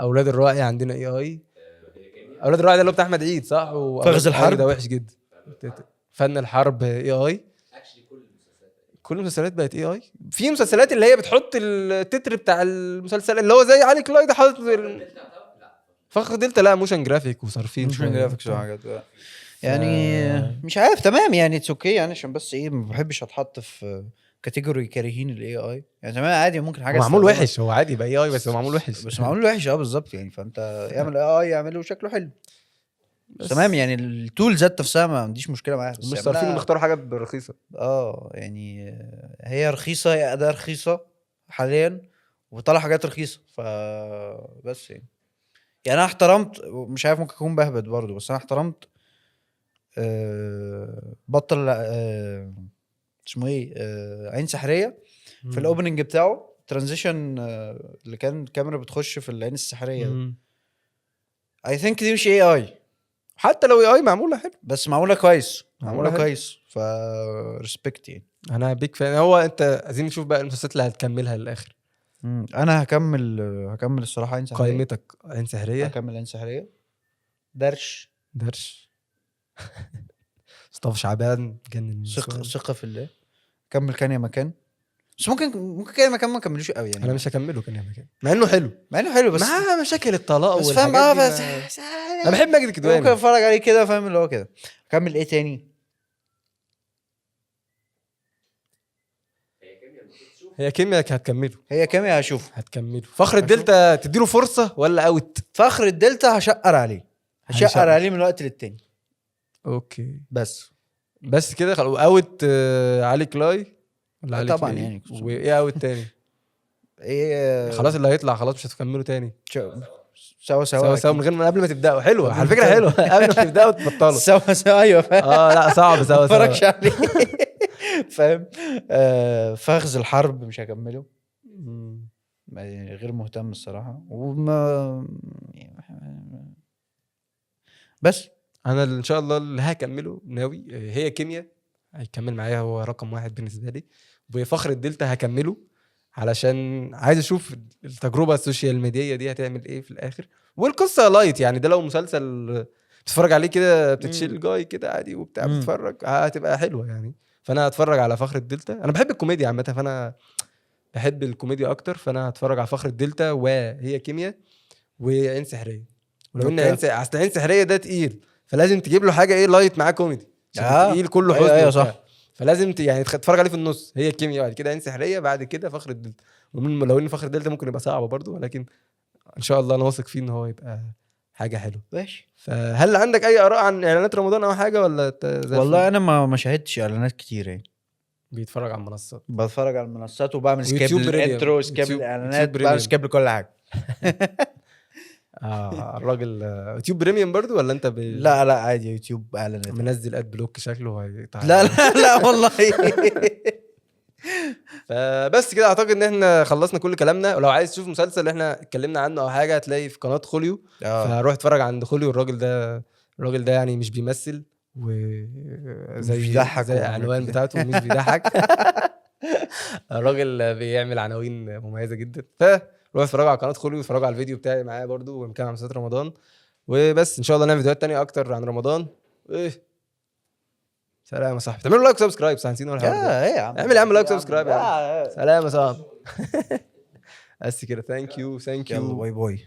Speaker 1: اولاد الراعي عندنا اي. اولاد الراعي ده اللي هو بتاع احمد عيد صح؟
Speaker 2: فخذ الحرب
Speaker 1: ده وحش جدا. فن الحرب اي.
Speaker 3: اكشلي
Speaker 1: كل المسلسلات بقت اي. في مسلسلات اللي هي بتحط التتر بتاع المسلسل اللي هو زي علي كلاي ده حاطط فخر دلتا. لا موشن جرافيك وصارفين
Speaker 2: مش
Speaker 1: شوية.
Speaker 2: جرافيكس وحاجات يعني مش عارف تمام يعني اتس اوكي يعني، عشان بس ايه ما بحبش اتحط في كاتيجوري كارهين الاي اي يعني. تمام عادي ممكن حاجه
Speaker 1: هو معمول
Speaker 2: استخدمها.
Speaker 1: وحش، هو عادي يبقى اي بس هو معمول وحش.
Speaker 2: بس معمول وحش بالظبط يعني. فانت يعمل اي يعمله شكله حلو بس تمام يعني. التول ذات نفسها ما عنديش مشكله معاها، بس
Speaker 1: مش صارفين بيختاروا حاجه رخيصه.
Speaker 2: يعني هي رخيصه، هي اداه رخيصه حاليا وبتطلع حاجات رخيصه بس يعني انا احترمت، مش عارف ممكن اكون بهبد برضو، بس انا احترمت بطل اسمه ايه عين سحريه في الاوبننج بتاعه ترانزيشن اللي كان الكاميرا بتخش في العين السحريه. اي ثينك دي مش اي
Speaker 1: حتى لو اي معموله حلو
Speaker 2: بس معموله كويس، معموله
Speaker 1: حلو.
Speaker 2: كويس ريسبكت يعني.
Speaker 1: انا بيك فان. هو انت عايزين نشوف بقى المسلسلات اللي هتكملها للاخر.
Speaker 2: انا هكمل الصراحه عين سحريه.
Speaker 1: قائمتك عين سحريه.
Speaker 2: هكمل عين سحريه. درش
Speaker 1: مصطفى شعبان جنن.
Speaker 2: ثقه في الله. كمل كان يا مكان. بس ممكن كان يا مكان ما كملوش قوي يعني.
Speaker 1: انا مش هكمله كان يا مكان مع انه حلو
Speaker 2: بس
Speaker 1: مع مشاكل الطلاق
Speaker 2: بس فاهم
Speaker 1: والحاجات دي
Speaker 2: بس
Speaker 1: انا بحب ماجد الكدواني.
Speaker 2: ممكن اتفرج عليه كده فاهم اللي هو كده. كمل ايه تاني؟
Speaker 1: هي كيمياء هتكمله.
Speaker 2: هي كيمياء
Speaker 1: هتكمله. فخر الدلتا تديله فرصه ولا اوت؟
Speaker 2: فخر الدلتا هشقر عليه عليه من وقت للتاني.
Speaker 1: اوكي
Speaker 2: بس
Speaker 1: كده خلاص. اوت علي كلاي ولا علي
Speaker 2: طبعا
Speaker 1: كلاي؟
Speaker 2: يعني.
Speaker 1: وايه اوت تاني؟
Speaker 2: ايه
Speaker 1: خلاص اللي هيطلع خلاص مش هتكمله تاني.
Speaker 2: سوا
Speaker 1: من غير ما قبل ما تبداوا. حلوه على فكره، حلوه قبل ما تبداوا تبطلوا.
Speaker 2: سوا ايوه فاهم.
Speaker 1: لا صعب سوا
Speaker 2: اتفرجش عليه فاهم. فخذ الحرب مش هكمله يعني، غير مهتم الصراحه وما بس.
Speaker 1: انا ان شاء الله اللي هكمله ناوي هي كيمياء هيكمل معايا، هو رقم 1 بالنسبه لي. وفخر الدلتا هكمله علشان عايز اشوف التجربه السوشيال ميديا دي هتعمل ايه في الاخر. والقصه لايت يعني، ده لو مسلسل بتتفرج عليه كده بتتشيل جاي كده عادي وبتاع بتتفرج هتبقى حلوه يعني. فانا هتفرج على فخر الدلتا. انا بحب الكوميديا عامه، فانا بحب الكوميديا اكتر، فانا هتفرج على فخر الدلتا وهي كيمياء وعين سحريه. ولو ان عين سحريه ده تقيل، فلازم تجيب له حاجه ايه لايت معاه كوميدي عشان تقيل كله حزن.
Speaker 2: ايوه صح.
Speaker 1: فلازم يعني تتفرج عليه في النص. هي كيمياء بعد كده عين سحريه بعد كده فخر الدلتا. لو ان فخر الدلتا ممكن يبقى صعب برضو، ولكن ان شاء الله انا واثق فيه ان هو يبقى حاجه حلوه.
Speaker 2: ماشي.
Speaker 1: فهل عندك اي اراء عن اعلانات رمضان او حاجه ولا
Speaker 2: والله انا ما شاهدتش اعلانات كتير يعني.
Speaker 1: بيتفرج على المنصات.
Speaker 2: بتفرج على المنصات وبعمل سكيب
Speaker 1: ويوتيوب
Speaker 2: للانترو،
Speaker 1: بريميوم.
Speaker 2: سكيب
Speaker 1: يوتيوب
Speaker 2: للاعلانات، بعمل
Speaker 1: بريميوم.
Speaker 2: سكيب لكل حاجه.
Speaker 1: الراجل يوتيوب بريميوم برضو ولا انت
Speaker 2: لا عادي يوتيوب اعلانات.
Speaker 1: منزل اد بلوك شكله هيقطع.
Speaker 2: لا والله.
Speaker 1: فبس كده اعتقد ان احنا خلصنا كل كلامنا. ولو عايز تشوف مسلسل اللي احنا اتكلمنا عنه او حاجه هتلاقي في قناه خوليو. فروح اتفرج عند خوليو. الراجل ده يعني مش بيمثل وزي
Speaker 2: بيضحك
Speaker 1: زي العنوان بتاعته مش بيضحك. الراجل بيعمل عناوين مميزه جدا. فروح اتفرجوا على قناه خوليو واتفرجوا على الفيديو بتاعي معايا برضو ومكان عن مسلسلات رمضان. وبس ان شاء الله نعمل فيديوهات تانية اكتر عن رمضان. سلام يا صاحبي. تعملوا لايك سبسكرايب صح؟ نسينا ولا حاجه؟
Speaker 2: ايه يا عم
Speaker 1: اعمل يا عم لايك سبسكرايب يا عم.
Speaker 2: عم.
Speaker 1: سلام يا صاحبي. بس كده. ثانك يو
Speaker 2: يلا باي باي.